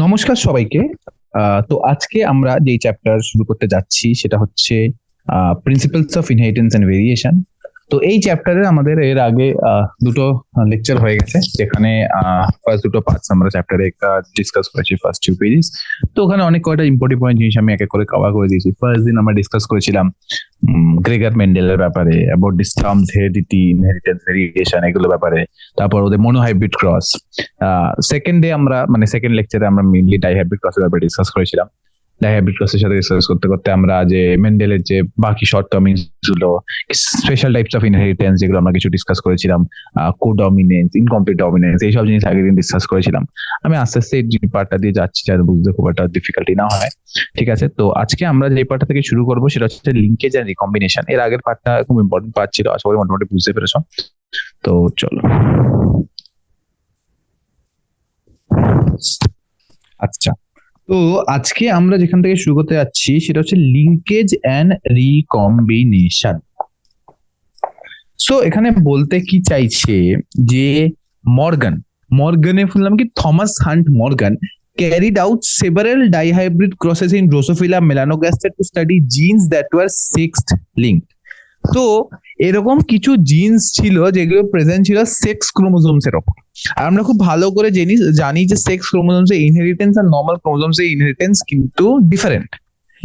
নমস্কার সবাইকে। তো আজকে আমরা যেই চ্যাপ্টার শুরু করতে যাচ্ছি সেটা হচ্ছে principles of inheritance and variation. তো এই চ্যাপ্টারে আমাদের এর আগে দুটো লেকচার হয়ে গেছে, যেখানে ফার্স্ট দুটো পার্টস আমরা চ্যাপ্টারে ডিসকাস করেছি, ফার্স্ট 2 পেজেস। তো ওখানে অনেক কয়টা ইম্পর্টেন্ট পয়েন্ট জিনিস আমি এক এক করে কভার করে দিয়েছি। ফার্স্ট দিন আমরা ডিসকাস করেছিলাম গ্রেগার মেন্ডেলের ব্যাপারে, about this terms heredity, inheritance, variation, এগুলো ব্যাপারে। তারপর ওদের মনোহাইব্রিড ক্রস। সেকেন্ড ডে আমরা সেকেন্ড লেকচারে আমরা মেইনলি ডাইহাইব্রিড ক্রসের ব্যাপারে ডিসকাস করেছিলাম। ডাইহাইব্রিড ক্রসের সাথে ডিসকাস করতে করতে আমরা যে মেন্ডেলের যে বাকি শর্ট টার্মিংস গুলো, স্পেশাল টাইপস অফ ইনহেরিটেন্স, যেগুলো আমরা কিছু ডিসকাস করেছিলাম, কোডমিনেন্স, ইনকমপ্লিট ডমিনেন্স, এইসব জিনিস আগের দিন ডিসকাস করেছিলাম। আমি আস্তে আস্তে এই পার্টটা দিয়ে যাচ্ছি যাতে বুঝতে খুব একটা ডিফিকাল্টি না হয়। ঠিক আছে, তো আজকে আমরা যে পার্টটা থেকে শুরু করবো সেটা হচ্ছে লিঙ্কেজ এন্ড রিকম্বিনেশন। এর আগের পার্টটা খুব ইম্পর্টেন্ট পার্ট ছিল, আশা করি মোটামুটি বুঝতে পেরেছো। তো চলো। আচ্ছা, তো আজকে আমরা যেখান থেকে শুরু করতে যাচ্ছি সেটা হচ্ছে লিঙ্কেজ এন্ড রিকম্বিনেশন। সো এখানে বলতে কি চাইছে যে মর্গানে শুনলাম কি Thomas hunt Morgan carried out several dihybrid crosses in Drosophila melanogaster to study genes that were sexed linked. তো এরকম কিছু জিনস ছিল যেগুলো প্রেজেন্ট ছিল সেক্স ক্রোমোজোমস এর উপর। আর আমরা খুব ভালো করে জানি যে সেক্স ক্রোমোজোমস এর ইনহেরিটেন্স আর নর্মাল ক্রোমোজোমস এর ইনহেরিটেন্স কিন্তু ডিফারেন্ট।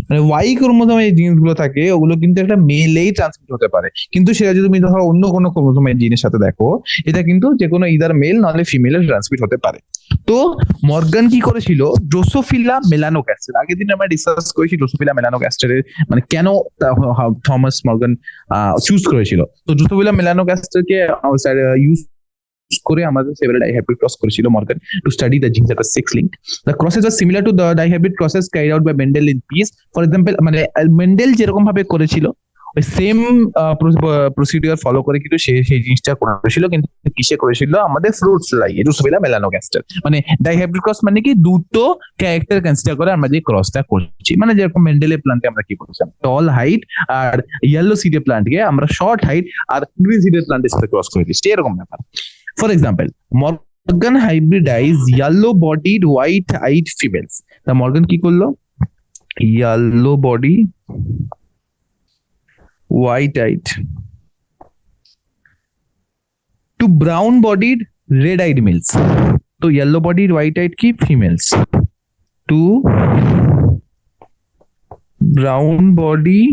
মানে ওয়াই ক্রোমোজোমে যে জিনিসগুলো থাকে ওগুলো কিন্তু একটা মেলেই ট্রান্সমিট হতে পারে, কিন্তু সেটা যদি তুমি ধরো অন্য কোনো ক্রোমোজোমের জিনের সাথে দেখো, এটা কিন্তু যে কোনো ইদার মেল নাহলে ফিমেলে ট্রান্সমিট হতে পারে। তো মর্গান কি করেছিল, ড্রোসোফিলা মেলানোগাস্টার, আগের দিন আমরা ডিসকাস করেছি ড্রোসোফিলা মেলানোগাস্টারের মানে কেন থমাস মর্গান চুজ করেছিল। তো ড্রোসোফিলা মেলানোগাস্টারকে ইউজ করে আমাদের several dihybrid cross করেছিল Morgan to study the genes that were sex linked. The crosses are similar to the dihybrid crosses carried out by Mendel in peas. For example, মানে Mendel যেরকম ভাবে করেছিল ওই সেম প্রসিডিউর ফলো করে কিন্তু সেই জিনিসটা করেছিল, কিন্তু কিসে করেছিল, আমাদের ফ্রুট ফ্লাই ড্রোসোফিলা মেলানোগাস্টার। মানে ডাইহাইব্রিড ক্রস মানে কি দুটো ক্যারেক্টার কনসিডার করে আমরা যে ক্রসটা করছি। মানে যেরকম মেন্ডেলের প্লান্টে আমরা কি করেছিলাম, টল হাইট আর ইয়েলো সিডের প্লান্টকে আমরা শর্ট হাইট আর গ্রিন সিডের প্লান্টের সাথে ক্রস করে দিচ্ছি, এরকম ব্যাপার। For example, Morgan hybridized yellow-bodied, white-eyed females. The Morgan কি করলো, yellow body, white-eyed to brown-bodied, red-eyed males. তো yellow-bodied, white-eyed কি females to brown-body,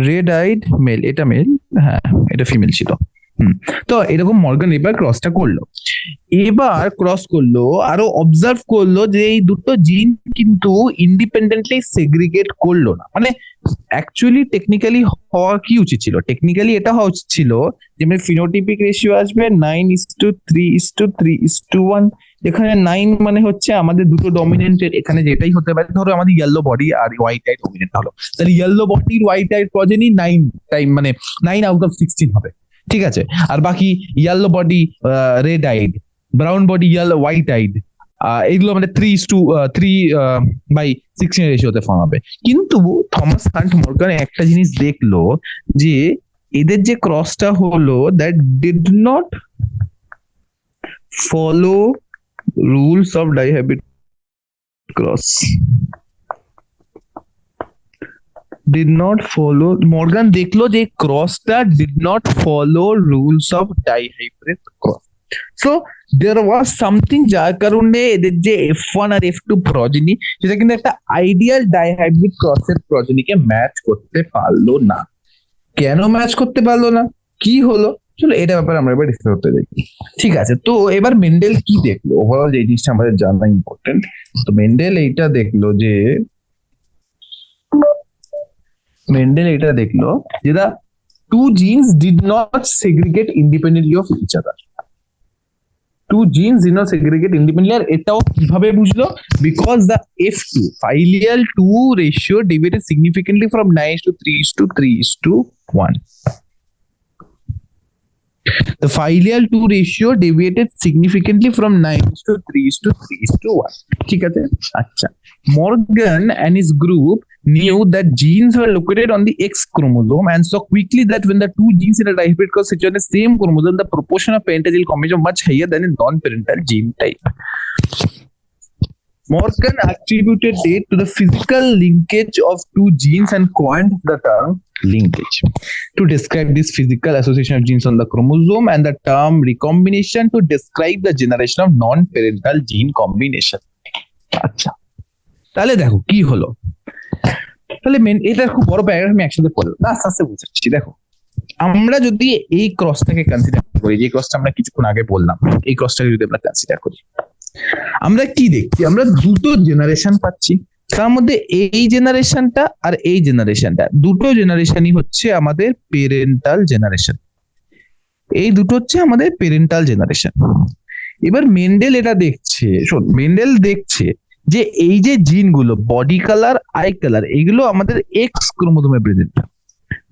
red-eyed male. এটা মেল, হ্যাঁ এটা ফিমেল ছিল। তো এরকম মর্গান এবার ক্রসটা করলো, আরো অবজার্ভ করলো যে এই দুটো জিন কিন্তু ইন্ডিপেন্ডেন্টলি সেগ্রিগেট করলো না। মানে অ্যাকচুয়ালি টেকনিক্যালি হওয়া কি উচিত ছিল, টেকনিক্যালি এটা হওয়া উচিত ছিল যে ফিনোটিপিক রেশিও আসবে 9:3:3:1। এখানে 9 মানে হচ্ছে আমাদের দুটো ডমিনেন্টের, এখানে যেটাই হতে পারে, ধরো আমাদের ইয়েলো বডি আর হোয়াইট আইড ডমিনেন্ট হলো, তাহলে yellow body white eyed progeny 9 time মানে 9/16 হবে। ঠিক আছে, আর বাকি yellow body red eyed, brown body yellow white eyed, এগুলো মানে 3:16 রেশিওতে ফর্ম হবে। কিন্তু থমাস হান্ট মর্গান একটা জিনিস দেখলো যে এদের যে ক্রসটা হলো that did not follow rules of dihybrid cross, did not follow. Morgan দেখলো যে ক্রসটা did not follow rules of dihybrid cross. So there was something যার কারণে এদের যে F1 আর F2 প্রজেনি সেটা কিন্তু একটা আইডিয়াল ডাইহাইব্রিড ক্রসের প্রজেনিকে ম্যাচ করতে পারলো না। কেন ম্যাচ করতে পারলো না, কি হলো, চলো এটা ব্যাপারে আমরা এবার ডিসকাস করতে দেখি। ঠিক আছে, তো এবার মেন্ডেল কি দেখলো, ওভারঅল এই জিনিসটা আমাদের জানা ইম্পর্টেন্ট। তো মেন্ডেল এইটা দেখলো যে the two genes did not segregate independently of each other. Two genes did not segregate independently, আর এটাও কিভাবে বুঝলো, because the F2 filial 2 ratio deviated significantly from 9:3:3:1. The filial 2 ratio deviated significantly from 9:3:3:1. ঠিক আছে, আচ্ছা। Morgan and his group knew that genes were located on the X chromosome and saw quickly that when the two genes in a dihybrid cross situate on the same chromosome, the proportion of parental combination much higher than in non-parental gene type. Morgan attributed it to the physical linkage of two genes and coined the term linkage to describe this physical association of genes on the chromosome, and the term recombination to describe the generation of non-parental gene combination. আচ্ছা, তাহলে দেখো কি হলো, তাহলে এটা খুব বড় paragraph, আমি একসাথে পড়লাম না, আস্তে আস্তে বুঝাচ্ছি। দেখো, আমরা যদি এই ক্রসটাকে কনসিডার করি, যে ক্রসটা আমরা কিছুক্ষণ আগে বললাম, এই ক্রসটাকে যদি আমরা কনসিডার করি, আমরা কি দেখছি, আমরা দুটো জেনারেশন পাচ্ছি। তার মধ্যে এই জেনারেশনটা আর এই জেনারেশনটা, দুটো জেনারেশনই হচ্ছে আমাদের পেরেন্টাল জেনারেশন। এই দুটো হচ্ছে আমাদের পেরেন্টাল জেনারেশন। এবার মেন্ডেল এটা দেখছে, শোন, মেন্ডেল দেখছে যে এই যে জিনগুলো বডি কালার, আই কালার, এগুলো আমাদের এক্স ক্রোমোজোমে প্রেজেন্ট।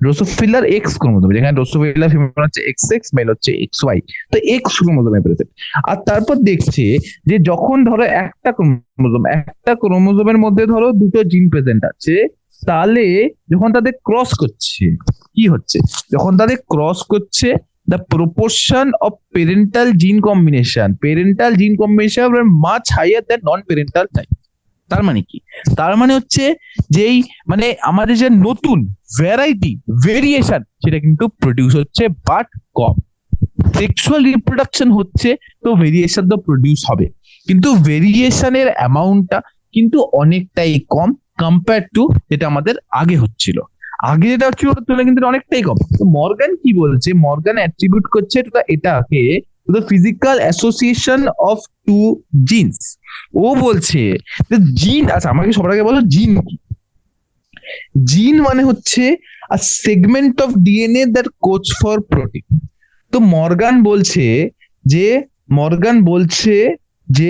ড্রোসোফিলার এক্স ক্রোমোজোম, যেখানে ড্রোসোফিলার ফিমেল হচ্ছে XX, মেল হচ্ছে XY, তো এক্স ক্রোমোজোমে প্রেজেন্ট। আর তারপর দেখছে যে যখন ধরো একটা ক্রোমোজোমের মধ্যে ধরো দুটো জিন প্রেজেন্ট আছে, তাহলে যখন তাদের ক্রস করছে কি হচ্ছে, যখন তাদের ক্রস করছে, the proportion of parental gene combination much higher than non-parental type. তার মানে কি, তার মানে হচ্ছে যেই মানে আমাদের যে নতুন ভেরিয়েশন সেটা কিন্তু প্রডিউস হচ্ছে, বাট কম। সেক্সুয়াল রিপ্রোডাকশন হচ্ছে, তো ভেরিয়েশন তো প্রডিউস হবে, কিন্তু ভেরিয়েশনের অ্যামাউন্টটা কিন্তু অনেকটাই কম কম্পেয়ার টু যেটা আমাদের আগে হচ্ছিল। আগে যেটা হচ্ছিল ওটা কিন্তু অনেকটাই কম। তো মর্গান কি বলছে, মর্গান অ্যাট্রিবিউট করছে এটাকে to the physical association of two genes. ও বলছে যে জিন, আচ্ছা আমাকে সবার আগে বলো জিন কি। জিন মানে হচ্ছে a segment of DNA that codes for protein. তো মর্গান বলছে যে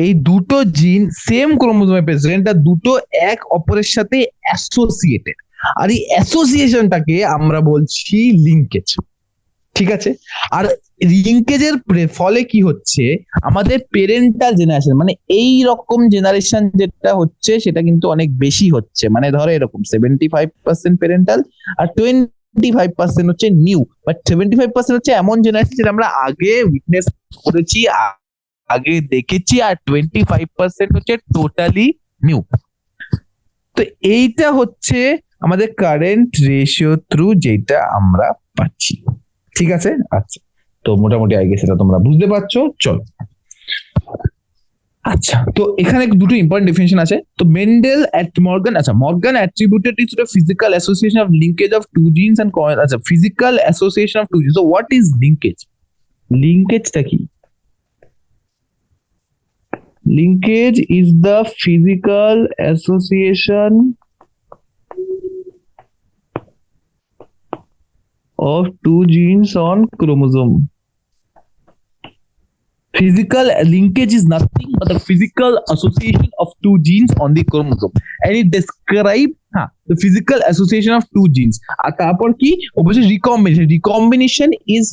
এই দুটো জিন সেম ক্রোমোজোমে প্রেজেন্ট, আর দুটো এক অপরের সাথে অ্যাসোসিয়েটেড, আর এই অ্যাসোসিয়েশনটাকে আমরা বলছি লিঙ্কেজ। ঠিক আছে, আর লিঙ্কেজের ফলে কি হচ্ছে, আমাদের পেরেন্টাল জেনারেশন মানে এই রকম জেনারেশন যেটা হচ্ছে সেটা কিন্তু অনেক বেশি হচ্ছে। মানে ধরো এরকম 75% পেরেন্টাল আর 25% হচ্ছে নিউ, বাট 75% হচ্ছে এমন জেনারেশন যেটা আমরা আগে উইটনেস করেছি, আগে দেখেছি, আর 25% হচ্ছে টোটালি নিউ। তো এইটা হচ্ছে আমাদের কারেন্ট রেশিও থ্রু যেটা আমরা পাচ্ছি। ঠিক আছে, আচ্ছা, তো মোটামুটি আই গেস এটা তোমরা বুঝতে পারছো। চলো, আচ্ছা, তো এখানে দুটো ইম্পর্টেন্ট ডেফিনিশন আছে। তো Mendel Morgan attributed it to the physical association of linkage of two genes and physical association of two genes. So what is linkage? লিঙ্কেজটা কি? Linkage is the physical association of two genes on chromosome. Physical linkage is nothing but the physical association of two genes on the chromosome, and it describes the physical association of two genes. আর তারপর কি, অবশ্যই recombination is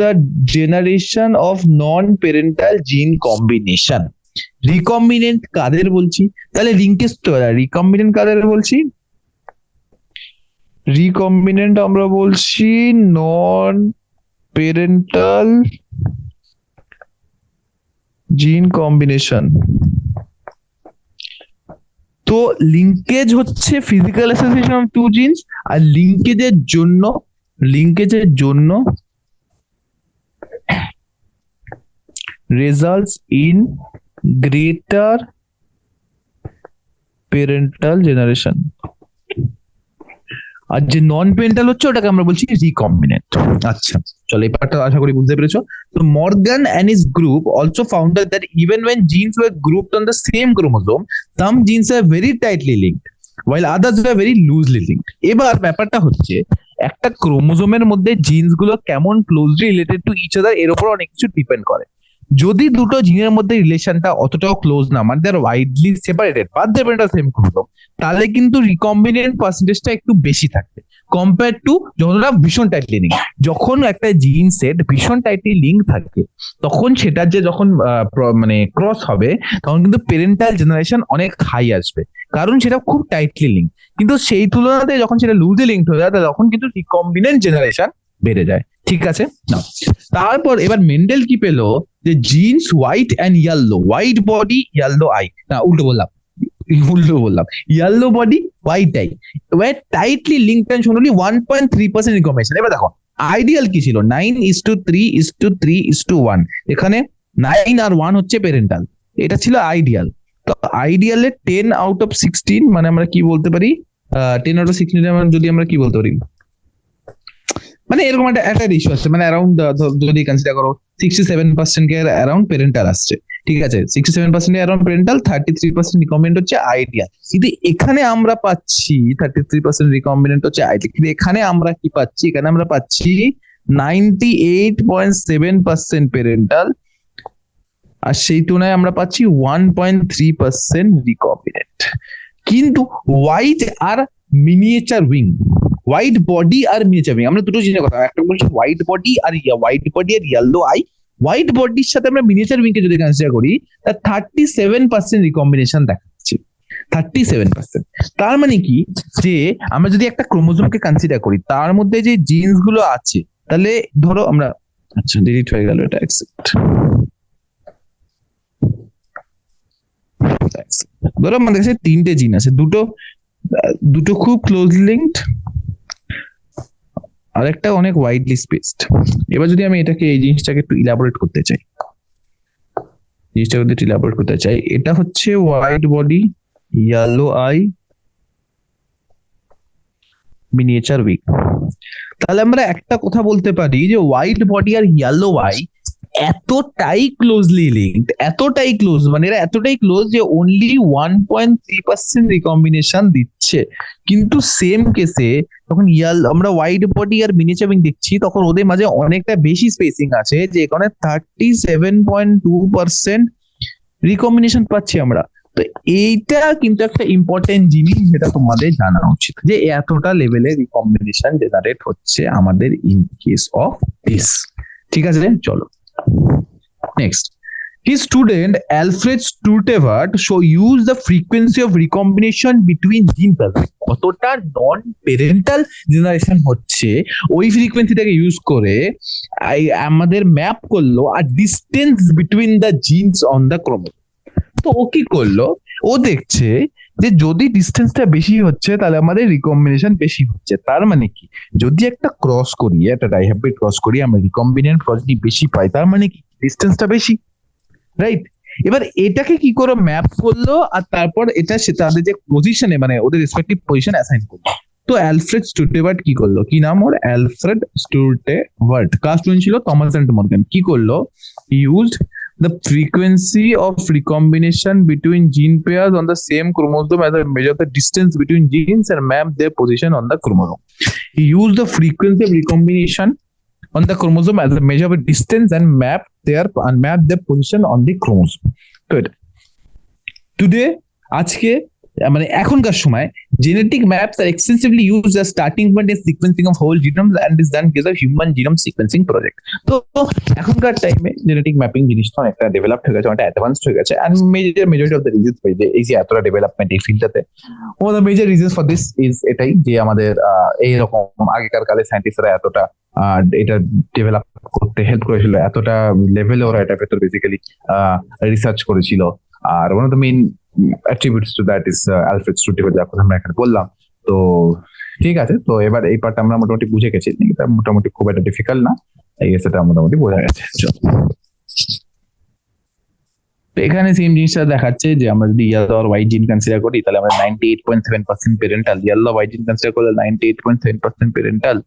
the generation of non-parental gene combination. Recombinant কাদের বলছি, তাহলে linkage তো recombinant কাদের বলছি, recombinant আমরা বলছি non parental gene combination. তো লিঙ্কেজ হচ্ছে physical association of two genes, আর লিঙ্কেজের জন্য results in greater parental generation. আর যে নন পেরেন্টাল হচ্ছে ওটাকে আমরা বলছি রিকম্বিনেন্ট। আচ্ছা, চলো এই পার্টটা আশা করি বুঝতে পেরেছো। তো Morgan and his group also found that even when genes were grouped on the same chromosome, some genes are very tightly linked while others were very loosely linked. এবার ব্যাপারটা হচ্ছে একটা ক্রোমোজোমের মধ্যে জিনস গুলো কেমন closely related to each other এর উপর অনেক কিছু ডিপেন্ড করে। যদি দুটো জিনের মধ্যে রিলেশনটা অতটাও ক্লোজ না, মানে they are widely separated but they parent same chromosome, তাহলে কিন্তু রিকম্বিনেন্ট পার্সেন্টেজটা একটু বেশি থাকবে কম্পেয়ার টু যতটা ভীষণ টাইটলি লিঙ্ক। যখন একটা জিন সেট ভীষণ টাইটলি লিঙ্ক থাকে, তখন সেটার যে যখন মানে ক্রস হবে, তখন কিন্তু পেরেন্টাল জেনারেশন অনেক হাই আসবে, কারণ সেটা খুব টাইটলি লিঙ্ক। কিন্তু সেই তুলনাতে যখন সেটা লুজলি লিঙ্ক হয়ে যায়, তখন কিন্তু রিকম্বিনেন্ট জেনারেশন বেড়ে যায়। ঠিক আছে না, তারপর এবার মেন্ডেল কি পেলো, যে jeans white and yellow, white body yellow I, না উল্টো বললাম, yellow body white I were tightly linked and শোন অনলি 1.3% রিকম্বিনেশন। এবার দেখো আইডিয়াল কি ছিল, 9:3:3:1, এখানে 9 আর 1 হচ্ছে প্যারেন্টাল, এটা ছিল আইডিয়াল। তো আইডিয়ালে 10 আউট অফ 16, মানে আমরা কি বলতে পারি 10 আউট অফ 16 যদি আমরা কি বলতে পারি, মানে এরকম একটা রেশিও আসছে, মানে অ্যারাউন্ড যদি কনসিডার করো 67% কে অ্যারাউন্ড প্যারেন্টাল আসছে, ঠিক আছে, 67% অ্যারাউন্ড প্যারেন্টাল, 33% রিকমেন্ড হচ্ছে আইডিয়াল। কিন্তু এখানে আমরা পাচ্ছি 33% রিকমেন্ড হচ্ছে আইডিয়াল, কিন্তু এখানে আমরা কি পাচ্ছি, এখানে আমরা পাচ্ছি 98.7% প্যারেন্টাল, আর সেই তুলনায় আমরা পাচ্ছি 1.3% রিকম্বিনেন্ট। কিন্তু হোয়াইট আর মিনিয়েচার উইং, হোয়াইট বডি আর মিনিয়েচার উইং, আমরা দুটো জিনিসের কথা, একটা বলছি হোয়াইট বডি আর ইয়েলো আই, হোয়াইট বডির সাথে আমরা মিনিয়েচার উইং কে যদি কনসিডার করি, তার 37% রিকম্বিনেশন দেখাচ্ছে, 37%। তার মানে কি, যে আমরা যদি একটা ক্রোমোজোমকে কনসিডার করি, তার মধ্যে যে জিনস গুলো আছে, তাহলে ধরো আমরা, আচ্ছা ডিলিট হয়ে গেল এটা, অ্যাকসেপ্ট, ধরো আমাদের কাছে 3টে জিন আছে, দুটো খুব ক্লোজ লিঙ্কড, আর একটা অনেক ওয়াইডলি স্পেসড। এবার যদি আমি এটাকে, এই জিনিসটাকে একটু ইলাবোরেট করতে চাই, এটা হচ্ছে white body, yellow eye, miniature wing. তাহলে আমরা একটা কথা বলতে পারি যে হোয়াইট বডি আর ইয়েলো আই এতটাই ক্লোজলি লিঙ্কড, এতটাই ক্লোজ, মানে এরা এতটাই ক্লোজ যে অনলি 1.3% রিকম্বিনেশন দিচ্ছে। কিন্তু সেম কেসে তখন আমরা হোয়াইট বডি আর মিনিয়েচার উইং দেখছি, তখন ওদের মাঝে অনেকটা বেশি স্পেসিং আছে, যে এখানে 37.2% রিকম্বিনেশন পাচ্ছি আমরা। তো এইটা কিন্তু একটা ইম্পর্টেন্ট জিনিস, যেটা তোমাদের জানা উচিত, যে এতটা লেভেলের রিকম্বিনেশন জেনারেট হচ্ছে আমাদের ইন কেস অফ দিস। ঠিক আছে, চলো next. His student Alfred Sturtevant used the frequency of recombination between gene pairs, কতটা নন প্যারেন্টাল জেনারেশন হচ্ছে ওই ফ্রিকোয়েন্সিটাকে ইউজ করে আমাদের ম্যাপ করলো আর distance between the genes on the chromosome. তো ও কি করলো, ও দেখছে যে যদি ডিস্টেন্সটা বেশি হচ্ছে তাহলে আমাদের রিকম্বিনেশন বেশি হচ্ছে। তার মানে কি, যদি একটা ক্রস করি, একটা ডাইহাব্রিড ক্রস করি, আমরা রিকম্বিনেন্ট প্রজেক্ট বেশি পাই, তার মানে কি ডিস্টেন্সটা বেশি, রাইট? এবার এটাকে কি করে ম্যাপ করলো, আর তারপর এটা তাদের যে পজিশনে, মানে ওদের রেসপেক্টিভ পজিশন অ্যাসাইন করলো। তো অ্যালফ্রেড স্টুটেভার্ট কি করলো, কি নাম ওর, অ্যালফ্রেড স্টুটেভার্ট, ক্লাস স্টুডেন্ট ছিল থমাস এন্ড মর্গান। কি করলো, used the frequency of recombination between gene pairs on the same chromosome as a measure of the distance between genes and map their position on the chromosome. He used the frequency of recombination on the chromosome as a measure of a distance and map their position on the chromosome. Good. Today, আজকে মানে এখনকার সময় genetic maps are extensively used as starting point in sequencing of whole genomes and is done as a human genome sequencing project. তো এখনকার টাইমে genetic mapping জিনিসটা অনেকটা developed হয়ে গেছে, অনেকটা অ্যাডভান্সড হয়ে গেছে, and majority of the reasons for এই যে এতটা ডেভেলপমেন্ট এই ফিল্ডটাতে, one of the major reasons for this is এটাই যে আমাদের এইরকম আগেকার কালে সায়েন্টিস্টরা এতটা এটা ডেভেলপ করতে হেল্প করেছিল, এতটা লেভেলে ওরা এটা ভেতর বেসিক্যালি রিসার্চ করেছিল। আর one of the main attributes to that is Alfred Sturtevant, যা আমরা এখানে বললাম। তো ঠিক আছে, তো এবার এই পার্টটা আমরা মোটামুটি বুঝে গেছি, এটা মোটামুটি খুব একটা ডিফিকাল্ট না, এই সেটা মোটামুটি বোঝা গেছে। তো এখানে সেম জিনিসটা দেখাচ্ছে যে আমরা যদি ইয়েলো আর হোয়াইট জিন কনসিডার করি, তাহলে আমরা 98.7% প্যারেন্টাল, ইয়েলো হোয়াইট জিন কনসিডার করলে 98.7% প্যারেন্টাল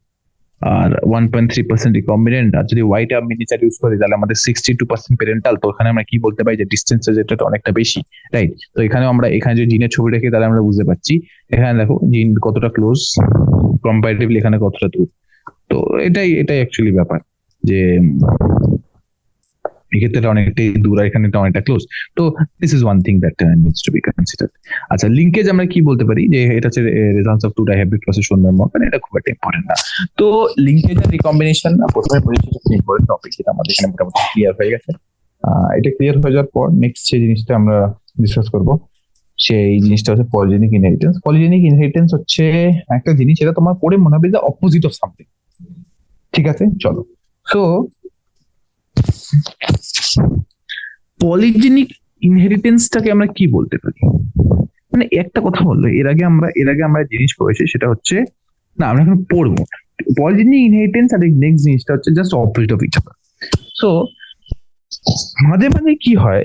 আর 1.3% রিকম্বিনেন্ট। আর যদি হোয়াইট আর মিনিয়েচার ইউজ করি তাহলে আমাদের 62% প্যারেন্টাল। তো এখানে আমরা কি বলতে পারি যে ডিস্টেন্সটা যেটা অনেকটা বেশি, রাইট? তো এখানেও আমরা এখানে যে জিনের ছবি রেখে তাহলে আমরা বুঝতে পারছি এখানে দেখো জিন কতটা ক্লোজ কম্পারেটিভলি, এখানে কতটা দূর। তো এটাই অ্যাকচুয়ালি ব্যাপার, যে এক্ষেত্রে অনেকটাই দূর আর এখানে অনেকটা ক্লোজ। তো this is one thing that needs to be considered. আচ্ছা, লিঙ্কেজ আমরা কি বলতে পারি, যে এটা হচ্ছে রেজাল্টস অফ টু ডাইহাব্রিড প্রসেস শোন মেমো, মানে এটা খুব একটা ইম্পর্টেন্ট না। তো লিঙ্কেজ আর রিকম্বিনেশন না প্রথমে পরিচিত ইম্পর্টেন্ট টপিক, যেটা আমাদের এখানে মোটামুটি ক্লিয়ার হয়ে গেছে। এটা ক্লিয়ার হয়ে যাওয়ার পর নেক্সট যে জিনিসটা আমরা ডিসকাস করব, সেই জিনিসটা হচ্ছে পলিজেনিক ইনহেরিটেন্স। পলিজেনিক ইনহেরিটেন্স হচ্ছে একটা জিনিস যেটা তোমার পড়ে মনে হবে যে অপোজিট অফ সামথিং। ঠিক আছে, চলো। সো পলিজেনিক ইনহেরিটেন্সটাকে আমরা কি বলতে পারি? মানে একটা কথা বললো, এর আগে আমরা জিনিস পড়েছি, সেটা হচ্ছে, না আমরা এখন পড়বো পলিজেনিক ইনহেরিটেন্স, আর নেক্সট জিনিসটা হচ্ছে just opposite of each other. So মাঝে মাঝে কি হয়,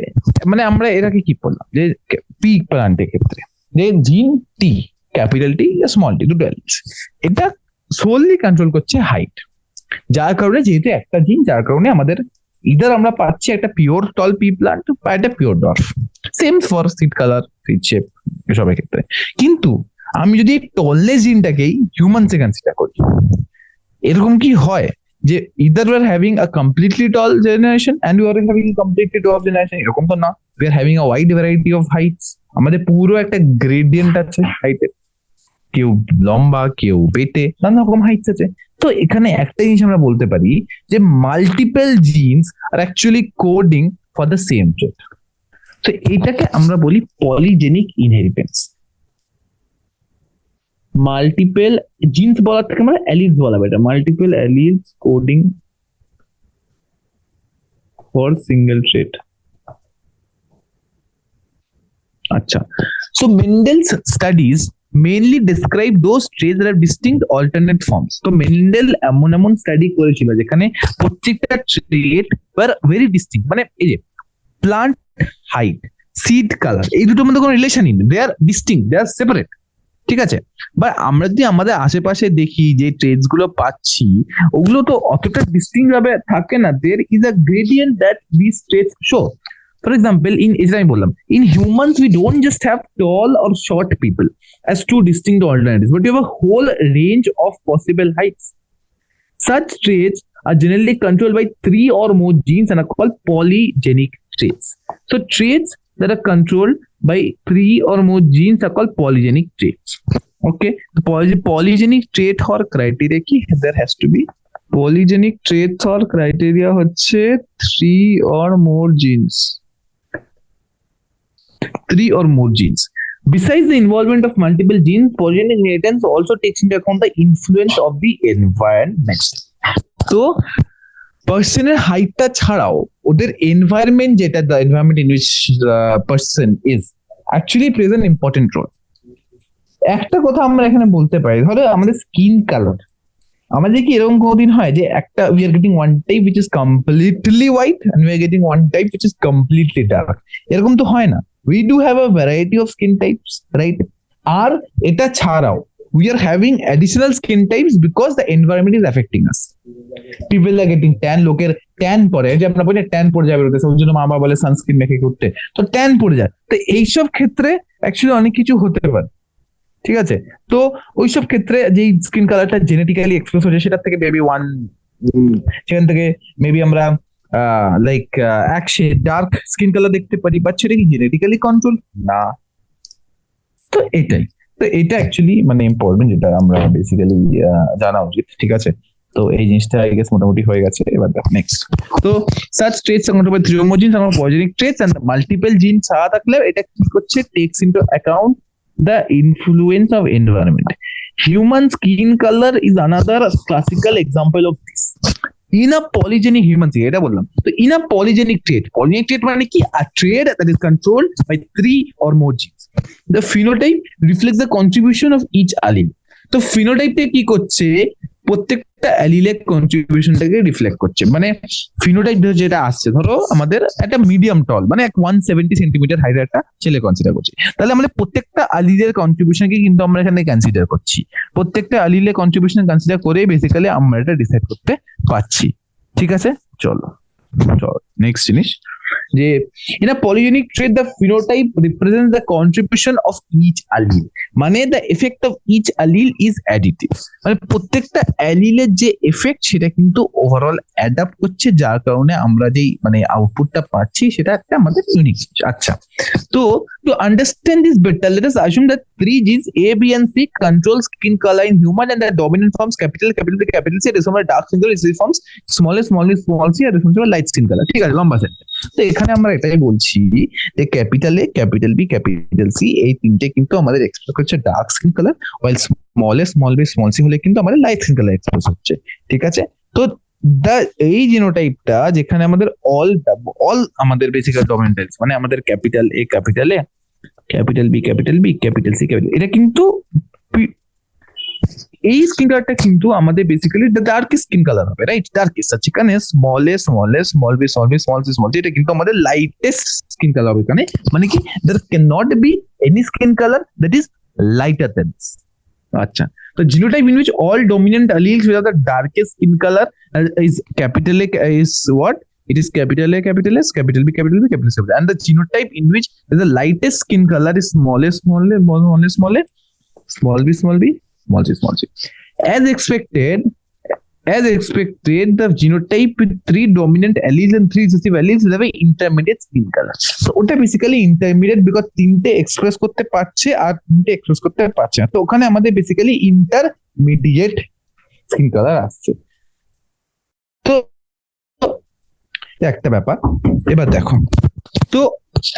মানে আমরা এর আগে কি পড়লাম যে পি প্লান্টের ক্ষেত্রে যে জিন টি, ক্যাপিটাল টি স্মল টি, দুটো এলিমেন্টস, এটা সোললি কন্ট্রোল করছে হাইট, যার কারণে যেহেতু একটা জিন, যার কারণে আমাদের ইদার আমরা পাচ্ছি একটা পিওর টল পি প্লান্ট বা একটা pure dwarf. Same for seed colour, seed shape, এসবের ক্ষেত্রে। কিন্তু আমি যদি টলনেস জিনটাকেই হিউম্যানসে কনসিডার করি, এরকম কি হয় যে either we are having a completely tall generation and we are having completely dwarf generation, এরকম তো না। We are having a wide variety of heights, আমাদের পুরো একটা গ্রেডিয়েন্ট আছে হাইটের, কেউ লম্বা, কেউ বেটে, নানা রকম হাইটস আছে। তো এখানে একটা জিনিস আমরা বলতে পারি যে multiple genes are actually coding for the same trait. তো এটাকে আমরা বলি পলিজেনিক ইনহেরিটেন্স। মাল্টিপল জিনস বলার থেকে আমরা অ্যালিলস বলা better, multiple alleles coding for single trait. আচ্ছা, so Mendel's studies mainly describe those traits that have distinct alternate forms. তো মেন্ডেল এমন স্টাডি করেছিল যেখানে প্রত্যেকটা ট্রেট were very distinct, মানে এই যে প্লান্ট হাইট, সিড কালার, এই দুটোর মধ্যে কোনো রিলেশনই নেই, দে আর ডিস্টিংক্ট, দে আর সেপারেট, ঠিক আছে। বা আমরা যদি আমাদের আশেপাশে দেখি যে ট্রেটস গুলো পাচ্ছি, ওগুলো তো অতটা ডিস্টিংক্ট ভাবে থাকে না, there is a gradient that this traits show. For example, in humans, we don't just have tall or short people as two distinct alternatives, but you have a whole range of possible heights. Such traits are generally controlled by 3 or more genes and are called polygenic traits. So traits that are controlled by 3 or more genes are called polygenic traits. Okay, the polygenic trait or criteria ki there has to be polygenic traits or criteria হচ্ছে 3 or more genes. 3 or more genes. Besides the involvement of multiple genes, polygenic inheritance also takes into account the influence of the environment. So, personal height ছাড়াও ওদের environment, যেটা the environment in which the person is, actually plays an important role. একটা কথা আমরা এখানে বলতে পারি, ধরো আমাদের স্কিন কালার, আমাদের কি এরকম কোনদিন হয় যে একটা we are getting one type which is completely white and we are getting one type which is completely dark, এরকম তো হয় না। We do have a variety of skin types, right? আর এটা ছাড়াও we are having additional skin types because the environment is affecting us. People are getting tan, লোকের tan পড়ে, যে আমরা বলি ট্যান পড়ে যাবে, ওই জন্য মা বাবা বলে সানস্ক্রিন মেখে ঘুরতে, তো ট্যান পড়ে যায়। তো এইসব ক্ষেত্রে অ্যাকচুয়ালি অনেক কিছু হতে পারে, ঠিক আছে। তো ওইসব ক্ষেত্রে যে স্কিন কালারটা জেনেটিক্যালি এক্সপ্রেস হচ্ছে, সেটা থেকে মেবি সেখান থেকে মেবি আমরা লাইক এক শেড ডার্ক স্কিন কালার দেখতে পারি, বাট সেটা কি জেনেটিক্যালি কন্ট্রোল না। তো এটা অ্যাকচুয়ালি মানে ইম্পর্টেন্ট, যেটা আমরা বেসিক্যালি জানা উচিত, ঠিক আছে। তো এই জিনিসটা আই গেস মোটামুটি হয়ে গেছে। এবার নেক্সট, তো such traits are controlled by 3 or more genes and polygenic traits, and multiple genes ছাড়া থাকলে এটা কি করছে, takes into account the influence of environment. Human skin color is another classical example of this. In a polygenic human, এটা বললাম, তো in a polygenic trait মানে কি, a trait that is controlled by 3 or more genes. The phenotype reflects the contribution of each allele. তো ফিনোটাইপটা কি করছে, প্রত্যেকটা অ্যালিলের কন্ট্রিবিউশনটাকে reflect করছে। মানে ফিনোটাইপ যেটা আসছে, ধরো আমাদের একটা মিডিয়াম টল, মানে 170 সেন্টিমিটার হাইটের একটা ছেলে কনসিডার করছি, তাহলে আমাদের প্রত্যেকটা অ্যালিলের কন্ট্রিবিউশনকে কিন্তু আমরা এখানে কনসিডার করছি। প্রত্যেকটা অ্যালিলের কন্ট্রিবিউশন কনসিডার করে বেসিক্যালি আমরা এটা ডিসাইড করতে পারছি, ঠিক আছে। চলো নেক্সট জিনিস, যে in a polygenic trait the phenotype represents the contribution of each allele, মানে the effect of each allele is additive, মানে প্রত্যেকটা অ্যালিলের যে এফেক্ট সেটা কিন্তু ওভারঅল অ্যাডাপ্ট করছে, যার কারণে আমরা যেই মানে আউটপুটটা পাচ্ছি সেটা একটা আমাদের ইউনিক। আচ্ছা, তো to understand this better, let us assume that 3 genes A, B and C control skin color in human, and the dominant forms capital B, capital C responsible dark skin color, recessive forms small c are responsible light skin color, ঠিক আছে, লম্বা set. তো এখানে আমরা এটাই বলছি যে capital A, capital B, capital C, এই তিনটে কিন্তু আমাদের এক্সপ্রেস করছে dark skin colour, while small এ, স্মল বি, স্মল সি হলে কিন্তু আমাদের লাইট স্কিন কালার এক্সপ্রেস হচ্ছে, ঠিক আছে। তো এই জিনোটাইপটা যেখানে আমাদের অল আমাদের বেসিক্যালি ডমিনেন্ট এলিজ, মানে আমাদের capital A, capital B, capital C, capital, এটা কিন্তু এই স্কিন কালারটা কিন্তু আমাদের বেসিক্যালি ডার্ক স্কিন কালার হবে, রাইট? ডার্কেস্ট। আর যেখানে স্মল এ, স্মল বি, স্মল সি, এটা কিন্তু আমাদের লাইটেস্ট স্কিন কালার হবে এখানে। মানে কি, there cannot be any skin color that is lighter than this. আচ্ছা, তো genotype in which all dominant alleles with the darkest skin color is capital A is what? It is capital A, capital S, capital B, capital C, and the genotype in which the lightest skin color is small a, small b, small c. As expected, the genotype with 3 dominant alleles and 3 recessive alleles will have an intermediate skin color. So ওটা basically intermediate, because 3টে express করতে পারছে আর 3টে express করতে পারছে না, তো ওখানে আমাদের বেসিক্যালি ইন্টারমিডিয়েট স্কিন কালার আসছে। তো একটা ব্যাপার, এবার দেখো, তো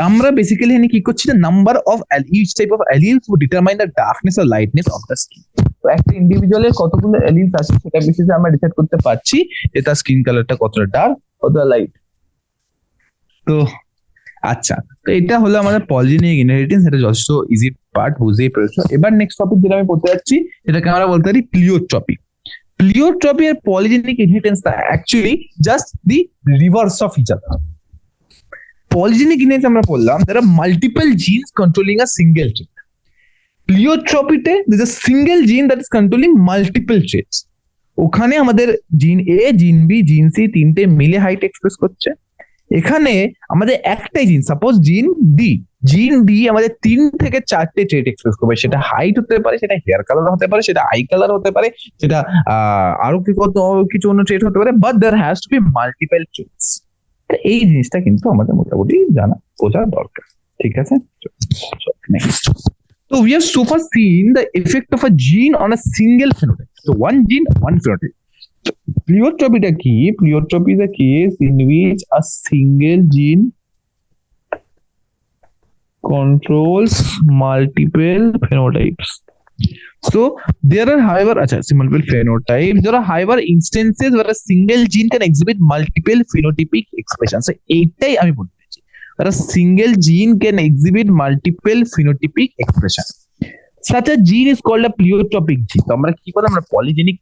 আমরা বেসিক্যালি এখানে কি করছি, না number of each type of alleles will determine the darkness or lightness of the skin. তো একটা ইন্ডিভিজুয়ালের কতগুলো অ্যালিলস আছে সেটা বেসিসে আমরা ডিসাইড করতে পারছি যে তার স্কিন কালারটা কতটা ডার্ক, কতটা লাইট। তো আচ্ছা, তো এটা হলো আমাদের পলিজেনিক ইনহেরিটেন্স, এটা যথেষ্ট ইজি পার্ট, বুঝেই পেরেছো। এবার নেক্সট টপিক যেটা আমি বলতে যাচ্ছি সেটাকে আমরা বলতে পারি প্লিওট্রপি। প্লিওট্রপি আর polygenic inheritance actually just the reverse of each other. Polygenic inheritance আমরা বললাম there are multiple genes controlling a single trait. Pleiotropy-তে there is a single gene that is controlling multiple traits. ওখানে আমাদের জিন এ, জিন B, জিন C তিনটে মিলে height express করছে। এখানে আমাদের একটাই জিন, সাপোজ জিন ডি আমাদের 3 থেকে 4টে ট্রেট এক্সপ্রেস করবে। সেটা হাইট হতে পারে, সেটা হেয়ার কালার হতে পারে, সেটা আই কালার হতে পারে, সেটা আরো কিছু অন্য ট্রেট হতে পারে, but there has to be multiple traits. এই জিনিসটা কিন্তু আমাদের মোটামুটি জানা বোঝা দরকার, ঠিক আছে? Next, so we have so far seen the effect of a gene on a single phenotype. So one gene, one phenotype. Pleiotropy is the case in which a single gene controls multiple phenotypes. So there are multiple phenotypes. There are however instances where a single gene can exhibit multiple phenotypic expressions. So এইটাই আমি বলতে চাইছি, where a single gene can exhibit multiple phenotypic expression. Such a gene is called a pleiotropic gene. তো আমরা কি বললাম, আমরা polygenic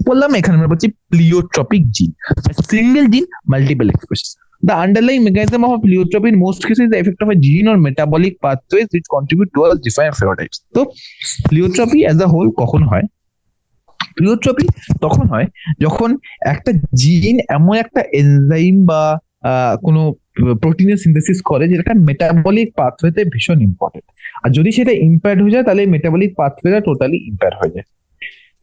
বললাম, এখানে আমরা বলছি pleiotropic gene. A single gene, multiple expressions. The underlying mechanism of a pleiotropy in most cases is the effect of a gene or metabolic pathways which contribute to different phenotypes. So pleiotropy as a whole কখন হয়? Pleiotropy তখন হয় যখন একটা জিন এমন একটা enzyme বা কোনো প্রোটিনের সিনথেসিস করে যেটা মেটাবলিক পাথওয়েতে ভীষণ ইম্পর্টেন্ট, আর যদি সেটা ইম্পেয়ার্ড হয়ে যায় তাহলে মেটাবলিক পাথওয়েটা টোটালি ইম্পেয়ার হয়ে যায়,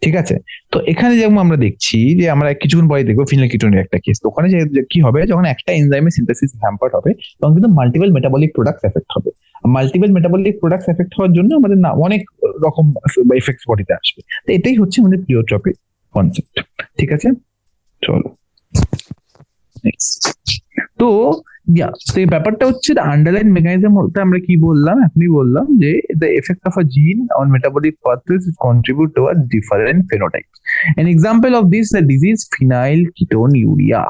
ঠিক আছে? তো এখানে যেমন আমরা দেখছি যে আমরা কিছুক্ষণ পরে দেখবো ফিনাইলকিটোনের একটা কেস। তো ওখানে কি হবে, যখন একটা এনজাইমের সিনথেসিস হ্যাম্পার্ড হবে তখন কিন্তু মাল্টিপল মেটাবলিক প্রোডাক্টস এফেক্ট হবে। মাল্টিপল মেটাবলিক প্রোডাক্টস এফেক্ট হওয়ার জন্য আমাদের না অনেক রকম এফেক্টস বডিতে আসবে। তো এটাই হচ্ছে আমাদের প্লিওট্রপি কনসেপ্ট, ঠিক আছে? চলো নেক্সট। তো এই ব্যাপারটা হচ্ছে আন্ডারলাইন মেকানিজম বলতে আমরা কি বললাম, এখনই বললাম যে the effect of a gene on metabolic pathways contribute to a different phenotypes. An example of this is the disease phenylketonuria,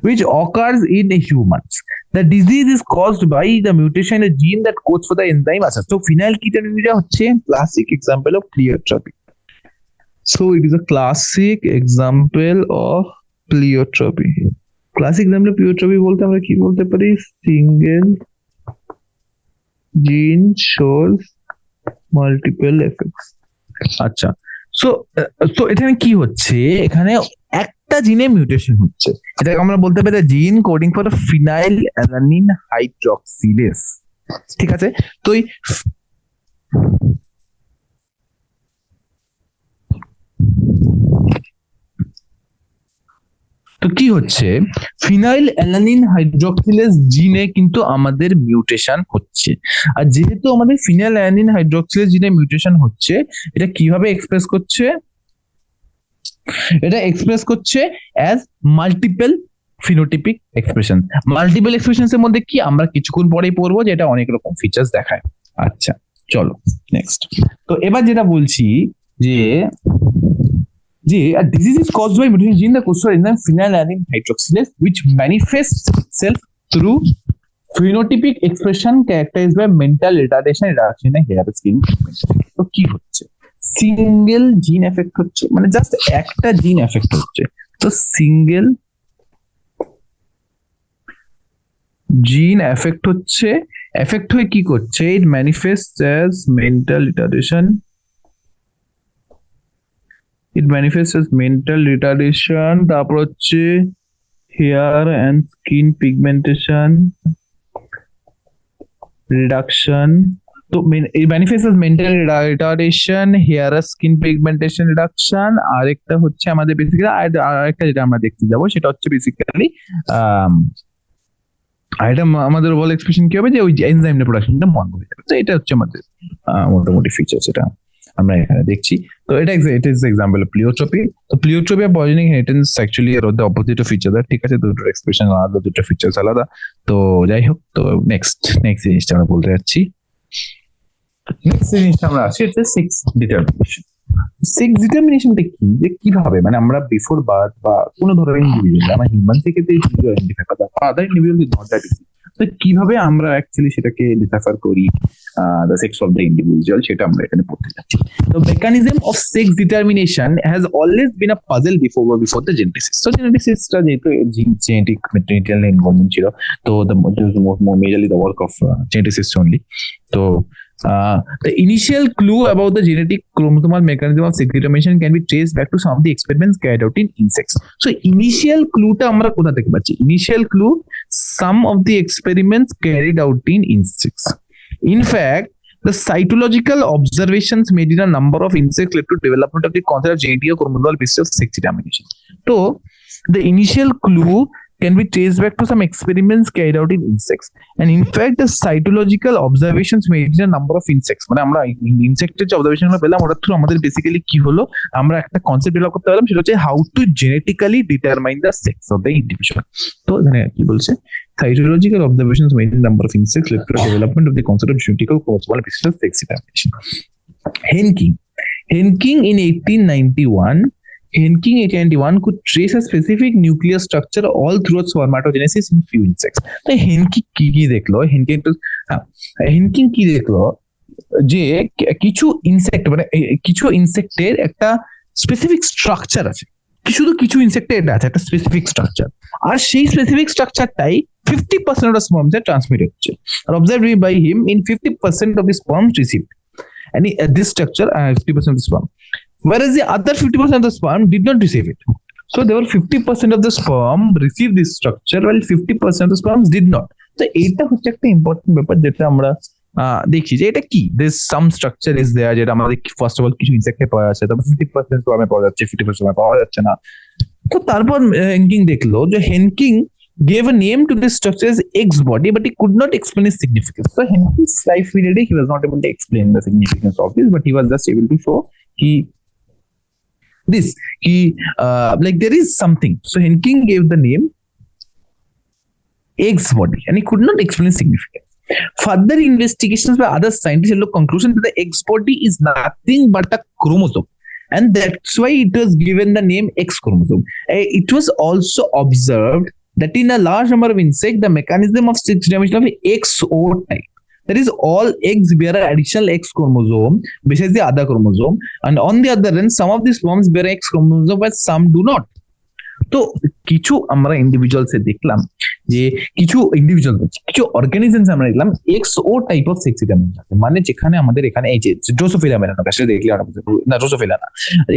which occurs in humans. The disease is caused by the mutation in a gene that codes for the enzyme. So phenylketonuria হচ্ছে classic example of pleiotropy. So it is a classic example of pleiotropy. Classic example pleiotropy বলতে আমরা কি বলতে পারি, single জিন shows multiple effects. আচ্ছা, so এখানে কি হচ্ছে, এখানে একটা জিনে মিউটেশন হচ্ছে, এটাকে আমরা বলতে পারি জিন কোডিং ফর ফিনাইল অ্যালানিন হাইড্রক্সিলেস, ঠিক আছে? তো তো কি হচ্ছে, ফিনাইল অ্যালানিন হাইড্রক্সিলেস জিনে কিন্তু আমাদের মিউটেশন হচ্ছে। আর যেহেতু আমাদের ফিনাইল অ্যালানিন হাইড্রক্সিলেস জিনে মিউটেশন হচ্ছে, এটা কিভাবে এক্সপ্রেস করছে, এটা এক্সপ্রেস করছে as multiple phenotypic expression. Multiple expressions এর মধ্যে কি আমরা কিছুক্ষণ পরেই পড়বো যে এটা অনেক রকম ফিচার্স দেখায়। আচ্ছা চলো নেক্সট। তো এবার যেটা বলছি যে যে a disease is caused by mutation gene the costal enzyme phenylalanine hydroxylase which manifests itself through phenotypic expression characterized by mental retardation reduction in hair skin pigment. তো কি হচ্ছে, সিঙ্গেল জিন এফেক্ট হচ্ছে, মানে জাস্ট একটা জিন এফেক্ট হচ্ছে। তো সিঙ্গেল জিন এফেক্ট হচ্ছে, এফেক্ট হয়ে কি করছে, it manifest as mental retardation, it manifest as mental retardation, তারপর হচ্ছে hair and skin pigmentation reduction. তো এই manifest as mental retardation, hair skin pigmentation reduction. আরেকটা হচ্ছে আমাদের বেসিক্যালি আরেকটা যেটা আমরা দেখতে যাবো সেটা হচ্ছে বেসিক্যালি এটা আমাদের ওভারঅল এক্সপ্রেশন কি হবে, যে ওই এনজাইম প্রোডাকশনটা বন্ধ হয়ে যাবে। তো এটা হচ্ছে আমাদের মোটামুটি ফিচার্স, এটা আমরা এখানে দেখছি। তো এটা ইজ এক্সাম্পল অফ প্লিওট্রপি। তো প্লিওট্রপি আর পয়জনিং ইনহেরিটেন্স অ্যাকচুয়ালি এর মধ্যে অপোজিট ফিচার, ঠিক আছে, দুটোর এক্সপ্রেশন আলাদা, দুটো ফিচার্স আলাদা। তো যাই হোক, তো নেক্সট জিনিসটা আমরা বলতে যাচ্ছি, নেক্সট জিনিসটা আমরা আসি হচ্ছে সেক্স ডিটারমিনেশন। সেক্স ডিটারমিনেশনটা কি, যে কিভাবে মানে আমরা বিফোর বার্থ বা কোনো ধরনের ইন্ডিভিজুয়াল, আমরা হিউম্যান থেকে আইডেন্টিফাই করা other individual is not that easy. তো কিভাবে আমরা অ্যাকচুয়ালি সেটাকে ডিসাইফার করি the sex of the individual, সেটা আমরা এখানে পড়তে যাচ্ছি। The mechanism of sex determination has always been a puzzle before the geneticist. So geneticistরা যেহেতু genetic material involvement ছিল, তো majorly the work of geneticists only. So the initial clue about the genetic chromosomal mechanism of sex determination can be traced back to some of the experiments carried out in insects. So initial clue টা আমরা কোথা থেকে পাচ্ছি? Initial clue, some of the experiments carried out in insects. In fact, the cytological observations made in a number of insects led to development of the concept of genetic chromosomal basis of sex determination. So, the initial clue can be traced back to some experiments carried out in insects. And in fact, the cytological observations made in a number of insects, মানে আমরা ইনসেক্টের যে অবজারভেশনগুলো পেলাম ওটার through আমাদের basically কি হলো, আমরা একটা কনসেপ্ট ডেভেলপ করতে পারলাম, সেটা হচ্ছে how to genetically determine the sex of the individual. তো এখানে কি বলছে, cytological observations made in a number of insects led to the development of the concept of genetic chromosomal basis of sex determination. Henking in 1891 could trace a specific nuclear structure all throughout spermatogenesis in few insects. তো হেনকিং কি দেখলো, হেনকিং কি দেখলো যে কিছু insect, মানে কিছু ইনসেক্টের একটা স্পেসিফিক স্ট্রাকচার আছে, শুধু কিছু ইনসেক্টের এটা আছে একটা স্পেসিফিক স্ট্রাকচার, আর সেই specific স্ট্রাকচারটাই 50% of the sperms are transmitted হচ্ছে, আর observed by him in 50% of the sperms received and this structure 50% of the sperm, whereas the other 50% of the sperm did not receive it. So there were 50% of the sperm received this structure while 50% of the sperms did not. তো এইটা হচ্ছে একটা important ব্যাপার যেটা আমরা দেখছি যে এটা কি, this some structure is there, যেটা আমাদের ফার্স্ট অফ অল কিছু ইনসেক্টে পাওয়া যাচ্ছে, তারপর 50% স্পার্মে পাওয়া যাচ্ছে, 50% পাওয়া যাচ্ছে না। তো তারপর হেনকিং দেখলো যে হেনকিং gave a name to this structure as X body, but he could not explain its significance. So Henking's life period, he was not able to explain the significance of this, but he was just able to show like there is something. So Henking gave the name X body, and he could not explain its significance. Further investigations by other scientists led to the conclusion that the X body is nothing but a chromosome, and that's why it was given the name X chromosome. It was also observed that in a large number of insects, the mechanism of sex determination of XO type. That is, all eggs bear an additional X chromosome besides the other chromosome, and on the other hand, some of the sperms bear X chromosome, but some do not. তো কিছু আমরা individuals এ দেখলাম যে কিছু individual কিছু organisms আমরা দেখলাম এক্সও type of sex determination আছে, মানে যেখানে আমাদের এখানে এই যে ড্রোসোফিলা মেলানো সেটা দেখলে না ড্রোসোফিলা না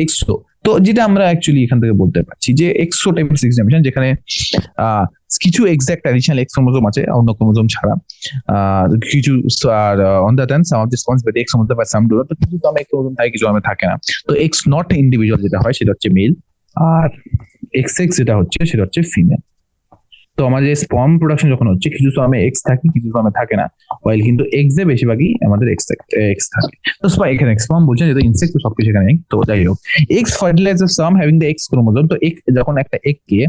এক্সো, তো যেটা আমরা অ্যাকচুয়ালি এখান থেকে বলতে পারছি যে XO type of sex determination, যেখানে কিছু এক্সাক্ট অ্যাডিশনাল এক্স ক্রোমোজোম আছে অন্য ক্রোমোজোম ছাড়া, কিছু on the other some of this forms but x chromosome বা সাম ডু নট, কিছু তো আমরা ক্রোমোজোম থাকে কিছু আমরা থাকে না। তো এক্স নট ইন্ডিভিজুয়াল যেটা হয় সেটা হচ্ছে মেল, আর এক্স এক্স যেটা হচ্ছে সেটা হচ্ছে ফিমেল। তো আমাদের স্পার্ম প্রোডাকশন যখন হচ্ছে কিছু স্পার্মে এক্স থাকে কিছু স্পার্মে থাকে না, ওয়াইল কিন্তু এক্স এ বেশিরভাগই আমাদের এক্স থাকে। তো এখানে স্পার্ম বলছেন যেহেতু ইনসেক্ট তো সবকিছু এখানে, তো যাই হোক x fertilise the sperm having the x chromosome. তো যখন একটা এগ কে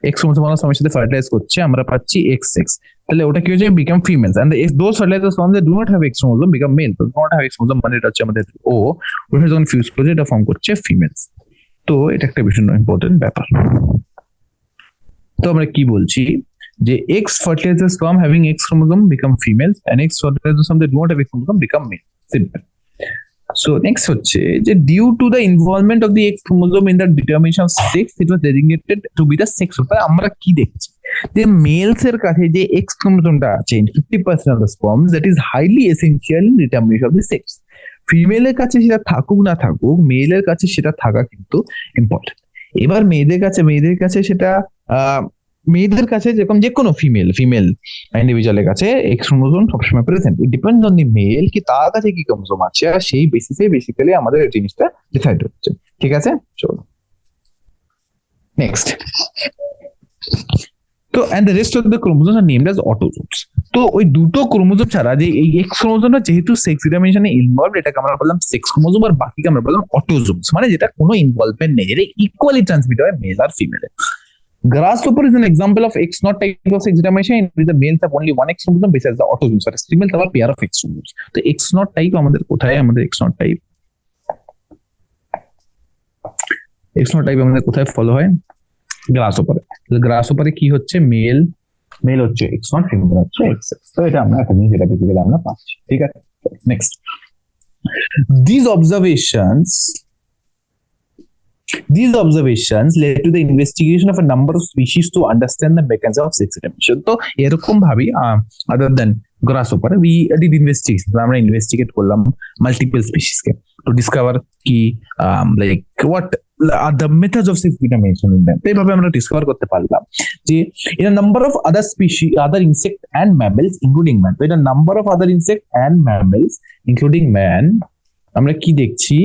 এক্স ক্রোমোজোমাল স্পার্মের সাথে ফার্টিলাইজ করছে আমরা পাচ্ছি এক্স এক্স, তাহলে ওটা কি হচ্ছে become females, and those fertilized sperms that do not have X chromosome become male. তো do not have X chromosome মানে এটা হচ্ছে আমাদের ও, ওটা যখন ফিউজ করছে এটা ফর্ম করছে ফিমেলস। তো এটা একটা ভীষণ ইম্পর্টেন্ট ব্যাপার। তো আমরা কি বলছি যে X fertilized sperm having X chromosome become females and X fertilized sperm that do not have X chromosome become male. Simple. So next হচ্ছে যে due to the involvement of the X chromosome in the determination of sex, it was designated to be the sex. আমরা কি দেখছি যে মেলস এর কাছে যে X ক্রোমোজোমটা আছে 50% of the sperms, that is highly essential in determination of the sex. ফিমেলের কাছে সেটা থাকুক না থাকুক, মেলের কাছে সেটা থাকা কিন্তু ইম্পর্টেন্ট। এবার মেয়েদের কাছে সেটা মেয়েদের কাছে যেরকম যে কোনো ফিমেল ইন্ডিভিজুয়ালের কাছে এক্স ক্রোমোজোম সবসময় present. It depends on the male কি তার কাছে কি ক্রোমোজোম আছে, আর সেই বেসিসে বেসিক্যালি আমাদের এই জিনিসটা ডিসাইড হচ্ছে। ঠিক আছে, চলো নেক্সট। তো and the rest of the chromosomes are named as autosomes. তো ওই দুটো ক্রোমোজোম ছাড়া যে এই এক্স ক্রোমোজোমটা যেহেতু সেক্স ডিটারমিনেশনে ইনভলভ, এটাকে আমরা বললাম সেক্স ক্রোমোজোম, আর বাকিকে আমরা বললাম অটোজোমস, মানে যেটা কোনো ইনভলভমেন্ট নেই, যেটা ইকুয়ালি ট্রান্সমিট হয় মেল আর ফিমেলে। Grasshopper is an example of X0 type of sex determination in which the males have only one X chromosome besides the autosomes, whereas females have a pair of X chromosomes. তো X0 type আমাদের কোথায়, আমাদের X0 type আমাদের কোথায় follow হয়? গ্রাসহপারে। গ্রাসহপারে কি হচ্ছে, mail হচ্ছে X0, ফিমেল হচ্ছে XX। তো এটা আমরা একটা জিনিস যেটা বেসিক্যালি আমরা পাচ্ছি। ঠিক আছে, next. These observations led to the investigation of a number of species to understand the mechanism of sex determination. তো এরকম ভাবে other than grasshopper we did investigation, আমরা ইনভেস্টিগেট করলাম multiple species K to discover কি like what are the methods of sex determination in them। এইভাবে আমরা discover করতে পারলাম যে in a number of other species, other insect and mammals including man, তো in a number of other insect and mammals including man আমরা কি দেখছি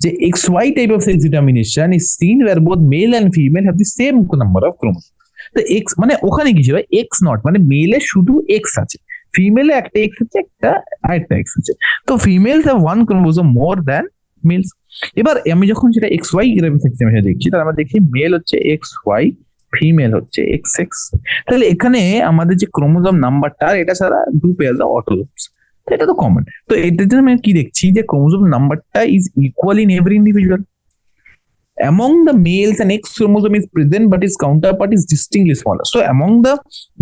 যে XY type of sex determination is seen where both male and female have the same number of chromosomes. তো X মানে ওখানে কি ছিল, X0 মানে মেলে শুধু X আছে, ফিমেলে একটা X আছে, একটা আরেকটা X আছে। তো females have one chromosome more than males. এবার আমি যখন সেটা XY সেক্স ডিটারমিনেশন দেখছি, তাহলে আমরা দেখি মেল হচ্ছে XY, ফিমেল হচ্ছে XX। তাহলে এখানে আমাদের যে ক্রোমোজোম নাম্বারটা, এটা ছাড়া দু পেয়ার অটোজোমস, এটা তো কমন। তো এটার জন্য আমি কি দেখছি যে ক্রোমোজোম নাম্বারটা is equal in every individual. Among the males an X chromosome is present but its counterpart is distinctly smaller. So among the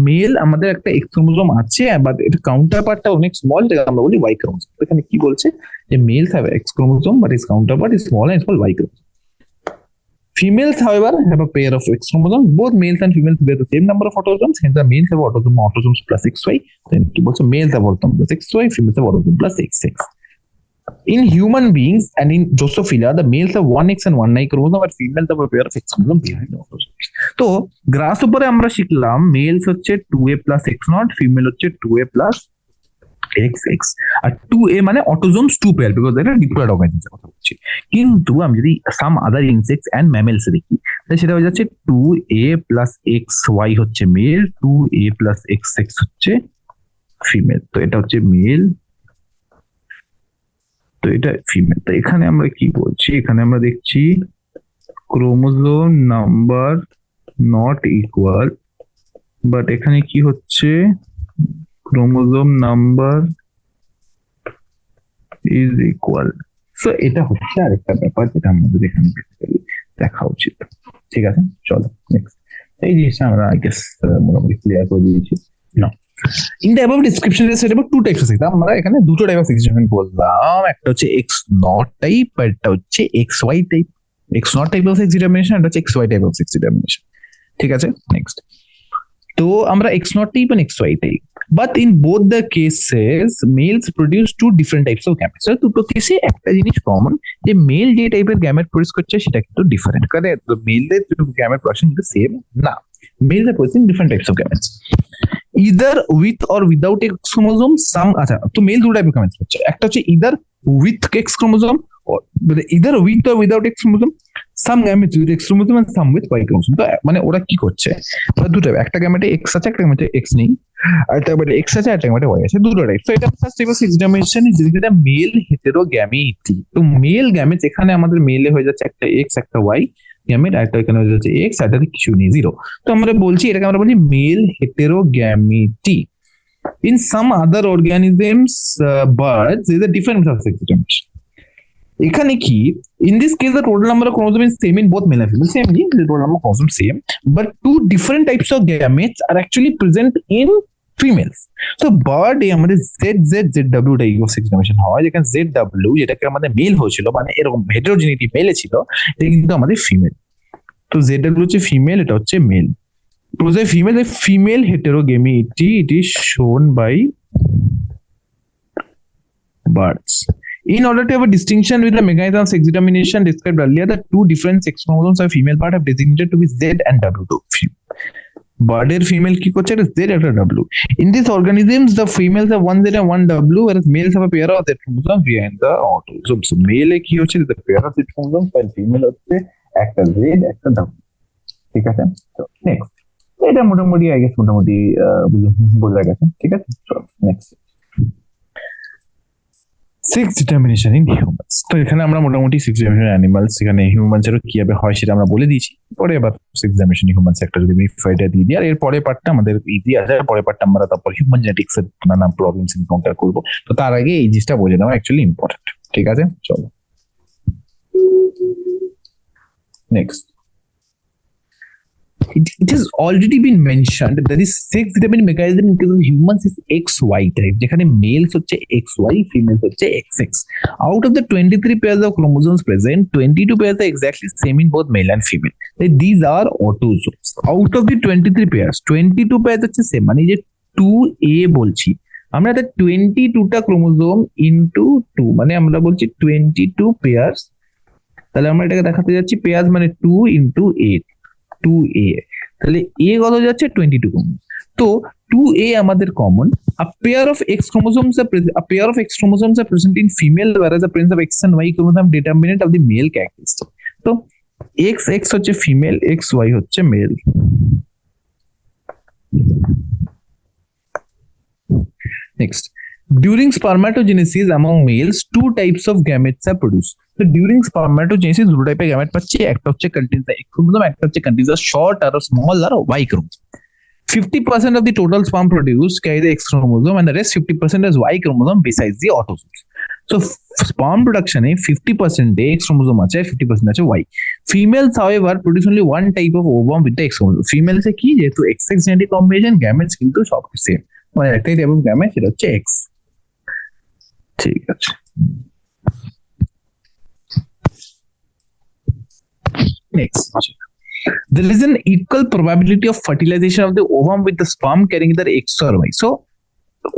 male আমাদের একটা X chromosome আছে, but এর কাউন্টারপার্টটা অনেক স্মল, যেটা আমরা বলি Y chromosome। এখানে কি বলছে যে males have X chromosome but its counterpart is small and small Y chromosome. Females, however, have a pair of X chromosomes. Both males and females bear the same number of autosomes. Hence, the males have autosomes plus XY. Then, males have autosomes plus XY. Females have autosomes plus XX. In human beings and in Drosophila, the males have one X and one Y chromosome, but females have a pair of X chromosome behind the autosomes. তো গ্রাসহপারে আমরা শিখলাম মেলস হচ্ছে 2A plus X0, female হচ্ছে 2A plus XX, আর 2A মানে অটোজোমস 2 pair, because এটা diploid অর্গানিজমের কথা বলছি। কিন্তু আমি যদি সাম আদার ইনসেক্টস এন্ড ম্যামেলস দেখি, তাহলে সেটা হয়ে যাচ্ছে 2A plus XY হচ্ছে মেল, 2A plus XX হচ্ছে ফিমেল। তো এটা হচ্ছে মেল, তো এটা ফিমেল। তো এখানে আমরা কি বলছি, এখানে আমরা দেখছি chromosome number not equal, but এখানে কি হচ্ছে chromosome number is equal. So এটা হচ্ছে আরেকটা ব্যাপার যেটা আমাদের এখানে দেখা উচিত। ঠিক আছে, চলো নেক্সট। এই জিনিসটা আমরা আই গেস মোটামুটি ক্লিয়ার করে দিয়েছি না। In the above description is said about two types of sex. আমরা এখানে দুটো টাইপ অফ সেক্স ডিটারমিনেশন বললাম, একটা হচ্ছে X0 টাইপ আর একটা হচ্ছে XY type. X0 type of sex determination, একটা হচ্ছে XY type of sex determination. ঠিক আছে, নেক্সট। তো আমরা X0 type and XY type, but in both the cases males produce two different types of gametes. So দুটো কেসে একটা জিনিস কমন, যে মেল যে টাইপের গ্যামেট প্রডিউস করছে সেটা কিন্তু ডিফারেন্ট, কারণ মেলদের গ্যামেট প্রোডাকশন কিন্তু সেম না। Males are producing different types of gametes, either with or without X chromosome. Some আচ্ছা, তো মেল দুটো টাইপের gametes হচ্ছে, একটা হচ্ছে either with X chromosome or either with or without X chromosome, some gametes with X chromosome and some with Y chromosome. তো মানে ওরা কি করছে, দুটো, একটা গ্যামেটে X আছে, একটা গ্যামেটে X নেই, আর একটা গ্যামেটে X আছে, একটা গ্যামেটে Y আছে, দুটো টাইপ। তো এটা first type of sex determination is যেটা মেল হেটেরোগ্যামিটি। তো মেল গ্যামেটস এখানে আমাদের মেলে হয়ে যাচ্ছে একটা X একটা Y গ্যামেট, আর একটা এখানে হয়ে যাচ্ছে X, আর একটা কিছু নেই, 0। তো আমরা বলছি এটাকে আমরা বলি mail হেটেরোগ্যামিটি। In some other organisms, birds, there is a different method of sex determination. এখানে কি in this case the total number of chromosomes is same in both male and female, same the total number of chromosomes same, but two different types of gametes are actually present in females. So bird এ আমাদের ZZZW টা ego sex determination হয়, যেখানে ZW যেটাকে আমাদের mail হয়েছিল, মানে এরকম হেটেরোজেনিটি মেলে ছিল, এটা কিন্তু আমাদের ফিমেল। তো ZW হচ্ছে ফিমেল, এটা হচ্ছে মেল। তো যে female heterogamety it is shown by birds. In order to have a distinction with the mechanism of sex determination described earlier, the two different sex chromosomes of female part have designated to be Z and W. Bird female কি করছে, এটা Z একটা W. In these organisms, the females have one Z and one W, whereas males have a pair of Z chromosomes behind the autosome. So male কি হচ্ছে, the pair of Z chromosomes, while female হচ্ছে একটা Z একটা W. ঠিক আছে? So next, এটা মোটামুটি I guess মোটামুটি বোঝা গেছে। ঠিক আছে? Next, sex determination in humans. তো এখানে আমরা মোটামুটি সেক্স ডিটারমিনেশন অ্যানিমালস, এখানে হিউম্যানস এর কিভাবে হয় সেটা আমরা বলে দিয়েছি। পরে এবার সেক্স ডিটারমিনেশন হিউম্যানস একটা যদি ব্রিফাইটা দিয়ে দিই, আর এর পরের পার্টটা আমাদের ইজি আছে, আর পরের পার্টটা আমরা তারপর হিউম্যান জেনেটিক্স এর নানা প্রবলেমস এনকাউন্টার করবো। তো তার আগে এই জিনিসটা বোঝা নেওয়া অ্যাকচুয়ালি ইম্পর্টেন্ট। ঠিক আছে, চলো next. It has already been mentioned that this sex determining mechanism in case of humans is XY type, যেখানে males হচ্ছে XY, females হচ্ছে XX. Out of the 23 pairs of chromosomes present, 22 pairs are exactly same in both male and female. These are autosomes. Out of the 23 pairs, 22 pairs হচ্ছে same, মানে যে 2A বলছি আমরা, এটা 22টা chromosome into 2, মানে আমরা বলছি 22 pairs। তাহলে আমরা এটাকে দেখাতে যাচ্ছি পেয়ার্স মানে 2 ইনটু 8, 2A, তাহলে A কত যাচ্ছে 22 কমন। তো 2A আমাদের common. A pair of X chromosomes are present in female, whereas the presence of X and Y chromosome determinant of the male characteristic. তো XX হচ্ছে ফিমেল, XY হচ্ছে male. Next, during spermatogenesis among males, two types of gametes are produced. So during spermatogenesis দুটো টাইপের gamete পাচ্ছি, একটা হচ্ছে contains the X chromosome, একটা হচ্ছে contains the short or small or Y chromosome. 50% of the total sperm produced carry the X chromosome and the rest 50% is Y chromosome besides the autosomes. So sperm production A 50% X chromosome আছে, 50% আছে Y. Females however produce only one type of ovum with the X chromosome. Females এ কি, যেহেতু XX genetic combination, gametes কিন্তু সব same, মানে একটাই type of gamete, সেটা হচ্ছে X। ঠিক আছে, next, there is an equal probability of fertilization of the ovum with the sperm carrying either X or Y. So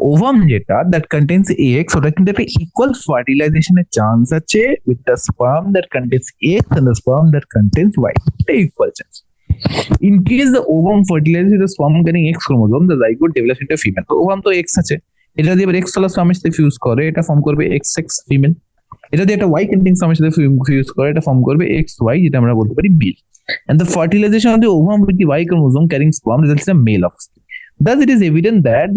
ovum যেটা that contains X, ওটা কিন্তু একটা equal fertilization এর চান্স আছে with the sperm that contains X and the sperm that contains Y, এটা equal chance. In case the ovum fertilizes with the sperm carrying X chromosome, the zygote develops into a female. তো ovum তো X আছে, এটা দিয়ে X চলা স্পামের সাথে fuse করে, এটা ফর্ম করবে XX ফিমেল। এটা দিয়ে একটা Y কন্টেইনিং স্পামের সাথে ফিউজ করে, এটা ফর্ম করবে XY, যেটা আমরা বলতে পারি mail. And the fertilization of the ovum with the Y chromosome carrying sperm results in a male offspring. Thus, it is evident that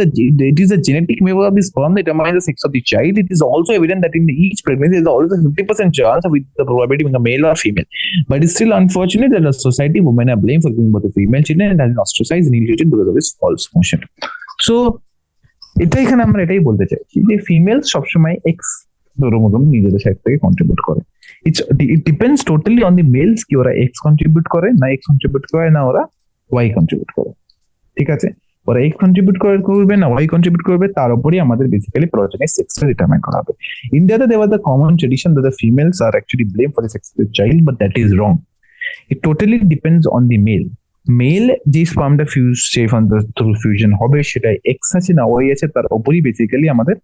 it is a genetic makeup of the sperm that determines the sex of the child. It is also evident that in each pregnancy, there is always a 50% chance with the probability being a male or female. But it's still unfortunate that the society women are blamed for giving birth to female children and has been ostracized and humiliated because of this false notion. So, এটা এখানে আমরা এটাই বলতে চাইছি যে females সবসময় X chromosome নিজেদের side থেকে কন্ট্রিবিউট করে। It depends totally on the males কি ওরা এক্স কন্ট্রিবিউট করে না এক্স কন্ট্রিবিউট করে না ওরা ওয়াই কন্ট্রিবিউট করে। ঠিক আছে, ওরা এক্স কন্ট্রিবিউট করবে না ওয়াই কন্ট্রিবিউট করবে, তার উপরই আমাদের বেসিক্যালি প্রজেনের সেক্সটা ডিটারমাইন করা হবে। ইন্ডিয়াতে দেওয়ার the common tradition that the females are actually blame for the sex of the child, but that is wrong. It totally depends on the male. Male যে স্পার্মটা fuse safe on the through fusion হবে, সেটা x আছে না Y আছে, তার উপরই basically আমাদের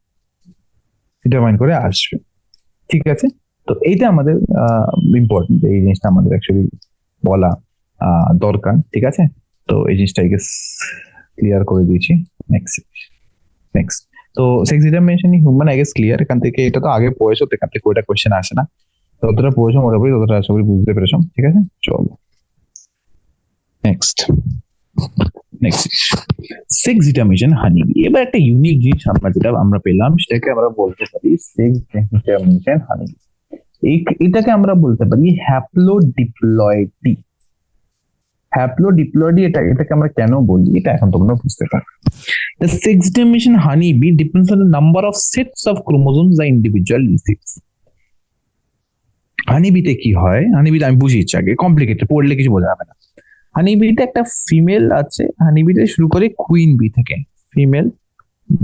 ডিটারমাইন করে আসবে। ঠিক আছে, তো এইটা আমাদের ইম্পর্টেন্ট, এই জিনিসটা আমাদের অ্যাকচুয়ালি বলা দরকার। ঠিক আছে, তো এই জিনিসটা ক্লিয়ার করে দিয়েছি। নেক্সট, তো sex determination in human I guess clear. এখান থেকে এটা তো আগে পড়েছো, তো এখান থেকে ওইটা কোয়েশ্চেন আসে না, ততটা পড়েছো মোটামুটি, ততটা আশা করি বুঝতে পেরেছো। ঠিক আছে, চলো নেক্সট। সেক্স ডিটারমিনেশন হানি। এবার একটা ইউনিক জিনিস যেটা আমরা পেলাম, সেটাকে আমরা বলতে পারি সেক্স ডিটারমিনেশন হানি। এটাকে আমরা বলতে পারি হ্যাপ্লোডিপ্লয়েডি। হ্যাপ্লোডিপ্লয়েডি এটাকে আমরা কেন বলি, এটা এখন তোমরা বুঝতে পারবে। The sex determination honeybee depends on the number of sets of chromosomes the individual receives. হানিবিতে কি হয়, হানিবিতে আমি বুঝি ইচ্ছা আগে, কমপ্লিকেটেড, পড়লে কিছু বোঝা যাবে না। হানিবিতে একটা ফিমেল আছে, হানিবিতে শুরু করে কুইন বি থেকে ফিমেল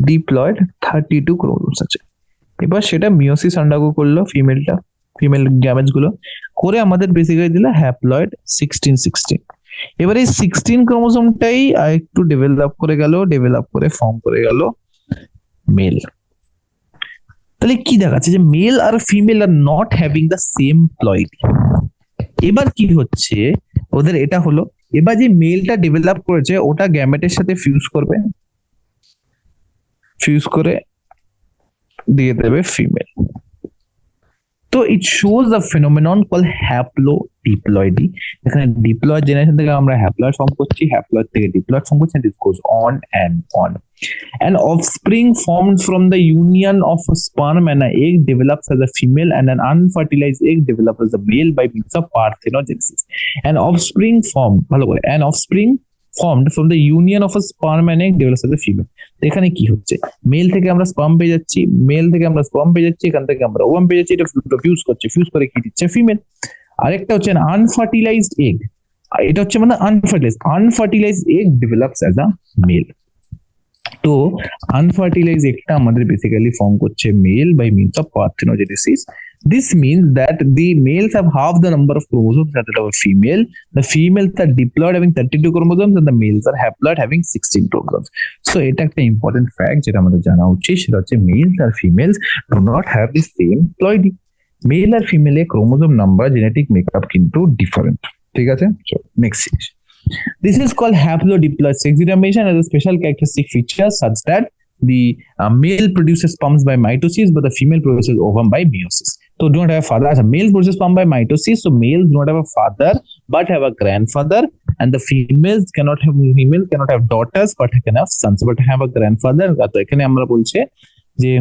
ডিপ্লয়েড 32 ক্রোমোজোমস আছে। এবার সেটা মিওসিস আন্ডারগো করলো ফিমেলটা, ফিমেল গ্যামেটস গুলো করে আমাদের বেসিক্যালি দিল হ্যাপ্লয়েড 16 এবার এই 16 ক্রোমোজোমটাই একটু ডেভেলপ করে ফর্ম করে গেল মেল। তাহলে কি দেখাচ্ছে যে মেল আর female are not having the same ploidy. এবার কি হচ্ছে ওদের, এটা হলো এবার যে মেলটা ডেভেলপ করেছে ওটা গ্যামেটের সাথে ফিউজ করবে, ফিউজ করে দিয়ে দেবে ফিমেল। তো it shows a phenomenon call haplodiploidy. এখানে ডিপ্লয়েড জেনারেশন থেকে আমরা হ্যাপ্লয়েড ফর্ম করছি, হ্যাপ্লয়েড থেকে ডিপ্লয়েড ফর্ম করছি, this goes on and on. An offspring formed from the union of a sperm and an egg develops as a female, and an unfertilized egg develops as a male by means of parthenogenesis. An offspring formed from the union of a sperm and egg develops as a female. এখানে কি হচ্ছে, mail থেকে আমরা sperm পেয়ে যাচ্ছি, এখান থেকে আমরা ওভাম পেয়ে যাচ্ছি, এটা ফিউজ করছে, ফিউজ করে কি দিচ্ছে ফিমেল। আরেকটা হচ্ছে আনফার্টিলাইজড এগ, এটা হচ্ছে মানে unfertilized egg develops as a male. তো আনফার্টিলাইজ এগটা আমাদের বেসিক্যালি ফর্ম করছে male by means of parthenogenesis. This means that the males have half the number of chromosomes that of a female. The females are diploid having 32 chromosomes and the males are haploid having 16 chromosomes. So এটা একটা important fact যেটা আমাদের জানা উচিত, সেটা হচ্ছে males আর females do not have the same ploidy. Male আর ফিমেলের ক্রোমোজোম নাম্বার, জেনেটিক মেকআপ কিন্তু ডিফারেন্ট। ঠিক আছে, চলো নেক্সট জিনিস। This is called haplodiploid sex determination as a special characteristic feature such that the male produces sperms by mitosis but the female produces ovum by meiosis. So do not have a father. As a male produces sperm by mitosis, so males do not have a father but have a grandfather, and the female cannot have daughters but can have sons but have a grandfather. তো এখানে আমরা বলছে যে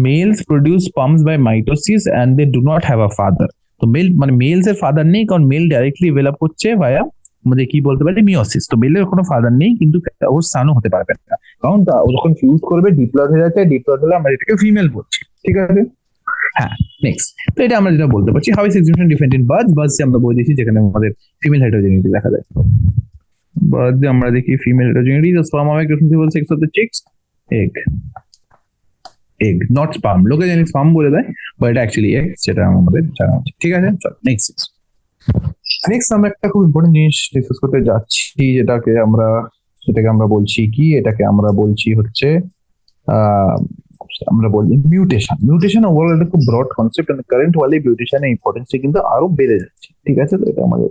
males produce sperms by mitosis and they do not have a father. তো mail মানে মেলস এর father নেই, কারণ মেল ডাইরেক্টলি ডেভেলপ করছে ভায়া আমাদের কি বলতে পারি মিওসিস। তো মেলের কোনো ফাদার নেই, কিন্তু ওর সানও হতে পারবে না, কারণ ও যখন ফিউজ করবে ডিপ্লয়েড হয়ে যাচ্ছে, ডিপ্লয়েড হলে আমরা এটাকে ফিমেল বলছি। ঠিক আছে, হ্যাঁ নেক্সট। তো এটা আমরা যেটা বলতে পারছি, how is exhibition different in birds. বার্ডসে আমরা বলে দিয়েছি যেখানে আমাদের ফিমেল হেটারোজেনিটি দেখা যায়। বার্ডসে আমরা দেখি female heterogeneity, the sperm of exclusive sex of the chicks egg not sperm. লোকে জানি স্পার্ম বলে দেয়, বাট এটা অ্যাকচুয়ালি এগ, সেটা আমাদের জানা উচিত। ঠিক আছে, চলো নেক্সট আমরা একটা খুব ইম্পর্টেন্ট জিনিস ডিসকাস করতে যাচ্ছি, যেটাকে আমরা বলছি কি, এটাকে আমরা বলছি হচ্ছে আমরা বলি মিউটেশন। মিউটেশন ওভারঅল একটা খুব ব্রড কনসেপ্ট, এন্ড কারেন্ট ওয়ার্ল্ডে মিউটেশনের ইম্পর্টেন্স কিন্তু আরো বেড়ে যাচ্ছে। ঠিক আছে, তো এটা আমাদের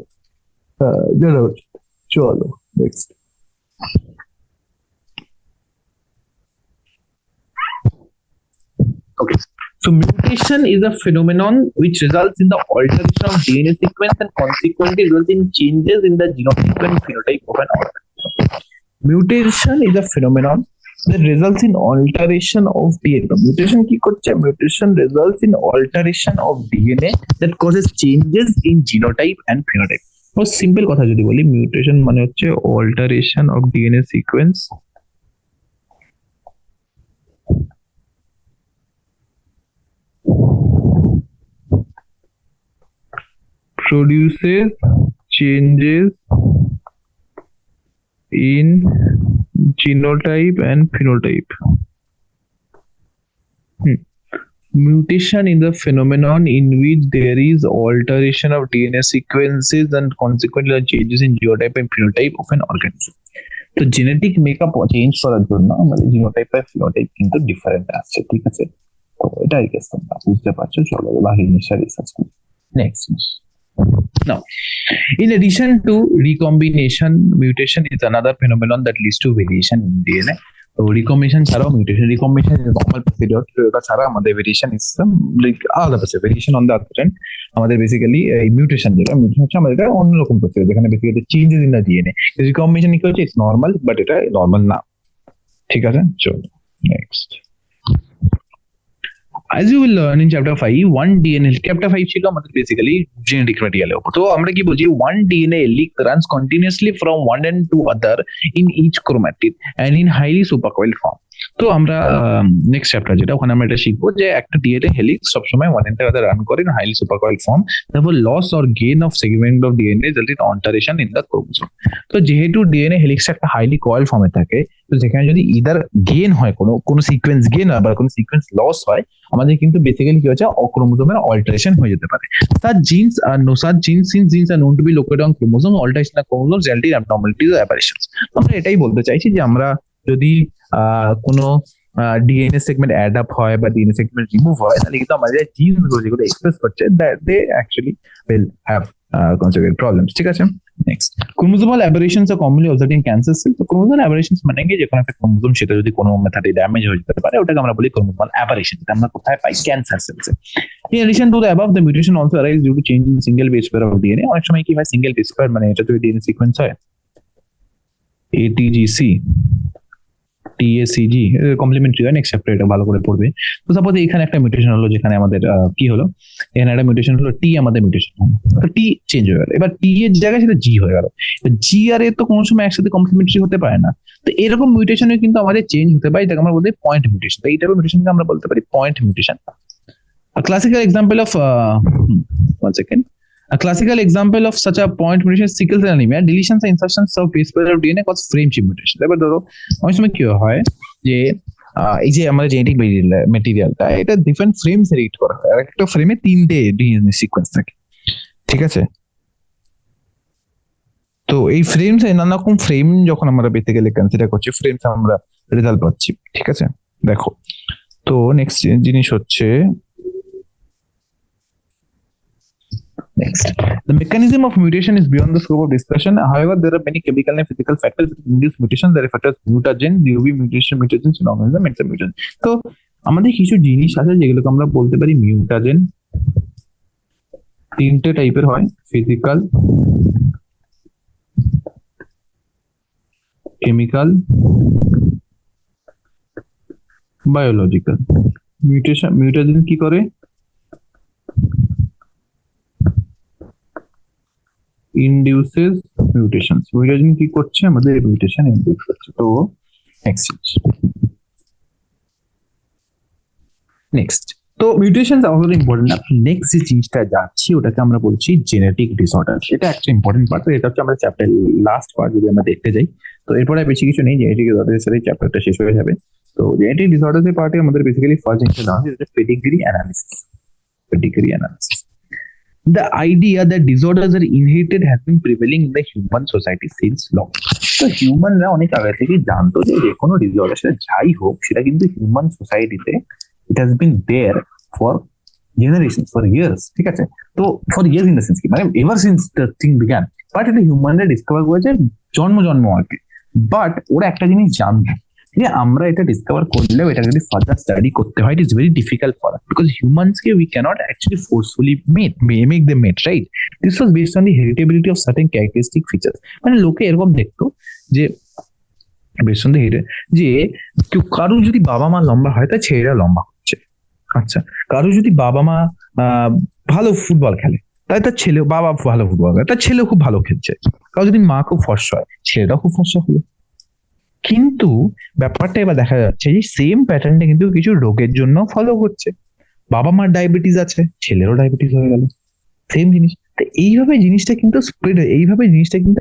জানা উচিত। চলো next. Okay, so mutation is a phenomenon which results in the alteration of DNA sequence and consequently results in changes in the genotype and phenotype of an organism. Mutation is a phenomenon that results in alteration of DNA. Mutation কি করছে? Mutation results in alteration of DNA that causes changes in genotype and phenotype. Or simple কথা যদি বলি, mutation মানে হচ্ছে alteration of DNA sequence produces changes in genotype and phenotype. Mutation is a phenomenon in which there is alteration of DNA sequences and consequently changes in genotype and phenotype of an organism. তো genetic makeup change করার জন্য আমাদের genotype আর phenotype কিন্তু different আছে। ঠিক আছে, তো এটা আই গেস তোমরা বুঝতে পারছো। চলো বাকি জিনিসটা রিসার্চ করি। Next. Now, in addition to recombination, mutation is another phenomenon that leads to variation in DNA. So, recombination ছাড়াও mutation. Recombination is a normal procedure. এটা ছাড়া আমাদের variation is like other procedure. Variation on the other end, আমাদের basically mutation যেটা হচ্ছে আমাদের এটা অন্যরকম procedure, যেখানে basically changes in the DNA. Recombination কি হচ্ছে it's normal, but এটা normal না। ঠিক আছে, চলো next. As you will learn in chapter 5, one DNA chapter 5 ছিল আমাদের বেসিক্যালি জেনেটিক ম্যাটেরিয়ালের উপর। তো আমরা কি বলছি, one DNA leak runs continuously from one end to other in each chromatid and in highly supercoiled form. তো আমরা নেক্সট চ্যাপ্টার যেটা, ওখানে আমরা এটা শিখবো যে একটা ডিএনএ হেলিক্স সবসময় ওয়ান এন্টার রান করে ইন হাইলি সুপারকয়েল ফর্ম, তারপর loss or gain of segment of DNA result in alteration in the chromosome. তো যেহেতু ডিএনএ হেলিক্স একটা হাইলি কয়েল ফর্মে থাকে, তো যেখানে যদি ইদার গেইন হয় কোনো সিকোয়েন্স গেইন হয় বা কোনো সিকোয়েন্স লস হয়, আমাদের কিন্তু বেসিক্যালি কি হচ্ছে, ক্রোমোসোমের অল্টারেশন হয়ে যেতে পারে। তার genes are no such genes since genes are known to be located on chromosome, alteration of chromosome result in abnormalities or aberrations. আমরা এটাই বলতে চাইছি যে আমরা যদি কোনো ডিএনএ সেগমেন্ট অ্যাড আপ হয় বা ডিএনএ সেগমেন্ট রিমুভ হয়, তাহলে কিন্তু আমাদের জিনস গুলো যেগুলো এক্সপ্রেস করছে they actually will have consequent problems, ঠিক আছে। Next, chromosomal aberrations are commonly observed in cancer cell. তো ক্রোমোসোমাল অ্যাবারেশনস মানে কি, যে কোনো একটা ক্রোমোসোম সেটা যদি কোনো মেথডে ড্যামেজ হয়ে যেতে পারে, ওটাকে আমরা বলি ক্রোমোসোমাল অ্যাবারেশন। এটা আমরা কোথায় পাই? Cancer সেলসে। In addition to the above, the mutation also arises due to change in single base pair of DNA. অনেক সময় কি হয়, সিঙ্গেল বেস পেয়ার মানে এটা যদি ডিএনএ সিকোয়েন্স হয় ATGC TACG কমপ্লিমেন্টারি হয়, নেক্সট চ্যাপ্টার এটা ভালো করে পড়বে। তো সাপোজ এখানে একটা মিউটেশন হলো, যেখানে আমাদের কি হলো, এখানে একটা মিউটেশন হলো, টি আমাদের মিউটেশন হলো, তো টি চেঞ্জ হয়ে গেল, এবার টি এর জায়গায় সেটা জি হয়ে গেল। জি আর এ তো কোনো সময় একসাথে কমপ্লিমেন্টারি হতে পারে না। তো এরকম মিউটেশনে কিন্তু আমাদের চেঞ্জ হতে পারে, যেটাকে আমরা বলতে পয়েন্ট মিউটেশন। তো এই টাইপের মিউটেশনকে আমরা বলতে পারি point mutation. A classical example of one second. A classical example of such a point mutation is sickle cell anemia. Deletions and insertions of base pair of DNA cause frame shift mutation. এবার ধরো অনেক সময় কি হয় যে এই যে আমাদের জেনেটিক মেটেরিয়ালটা, এটা ডিফারেন্ট ফ্রেমস এ রিড করা হয়, আর একটা ফ্রেমে 3টে ডিএনএ সিকোয়েন্স থাকে, ঠিক আছে। তো এই ফ্রেমস, নানা রকম ফ্রেম যখন আমরা পেতে গেলে কনসিডার করছি, ফ্রেমস আমরা রেজাল্ট পাচ্ছি, ঠিক আছে। দেখো, তো নেক্সট জিনিস হচ্ছে, next, the mechanism of mutation is beyond the scope of discussion. However, there are many chemical and physical factors that induce mutations. There are factors mutagen, UV mutation, mutagens in organism, and some mutation. তো আমাদের কিছু জিনিস আছে যেগুলোকে আমরা বলতে পারি মিউটাজেন। 3টে টাইপের হয়, ফিজিক্যাল, কেমিক্যাল, বায়োলজিক্যাল। মিউটাজেন কি করে? ইনডিউসেস মিউটেশনস। মিউটেশন কি করছে? আমাদের মিউটেশন ইনডিউস করছে। তো নেক্সট, তো মিউটেশনস অলসো ইম্পর্টেন্ট। নেক্সট যে জিনিসটা যাচ্ছি ওটাকে আমরা বলছি জেনেটিক ডিসঅর্ডার। এটা একটা ইম্পর্টেন্ট পার্ট, এটা হচ্ছে আমরা চ্যাপ্টার লাস্ট পার্ট যদি আমরা দেখতে যাই। তো এরপরে বেশি কিছু নেই, জেনেটিক ডিসঅর্ডারের সাথে চ্যাপ্টারটা শেষ হয়ে যাবে। তো জেনেটিক ডিসঅর্ডারের পার্টে আমাদের বেসিক্যালি ফার্স্ট জিনিসটা দেওয়া হচ্ছে pedigree analysis. Pedigree analysis, the idea that disorders are inherited has been prevailing in the human society since long. তো হিউম্যানরা অনেক আগে থেকে জানতো যে কোনো ডিসঅর্ডার, সেটা যাই হোক, সেটা কিন্তু হিউম্যান সোসাইটিতে it has been there for generations, for years, ঠিক আছে। তো for years in the sense কি, মানে ever since the thing began, but এটা হিউম্যানরা ডিসকভার করেছে জন্ম আর কি। বাট ওরা একটা জিনিস জানতো যে আমরা এটা ডিসকভার করলেও এটা যদি ফার্দার স্টাডি করতে হয়, it is very difficult for us, because humans কে we cannot actually forcefully make them mate, right. This was based on the heritability of certain characteristic features. মানে লোকে এরকম দেখতো যে বেসড অন দি যে কারো যদি বাবা মা লম্বা হয়, তার ছেলেরা লম্বা হচ্ছে, আচ্ছা। কারো যদি বাবা মা ভালো ফুটবল খেলে, তাই তার ছেলে, বাবা ভালো ফুটবল খেলে, তার ছেলে খুব ভালো খেলছে। কারো যদি মা খুব ফর্সা হয়, ছেলেটা খুব ফর্সা হলো। কিন্তু ব্যাপারটা এবার দেখা যাচ্ছে যে সেম প্যাটার্নটা কিন্তু কিছু রোগের জন্য ফলো করছে। বাবা মার ডায়াবেটিস আছে, ছেলেরও ডায়াবেটিস হয়ে গেল, সেম জিনিস। তো এইভাবে জিনিসটা কিন্তু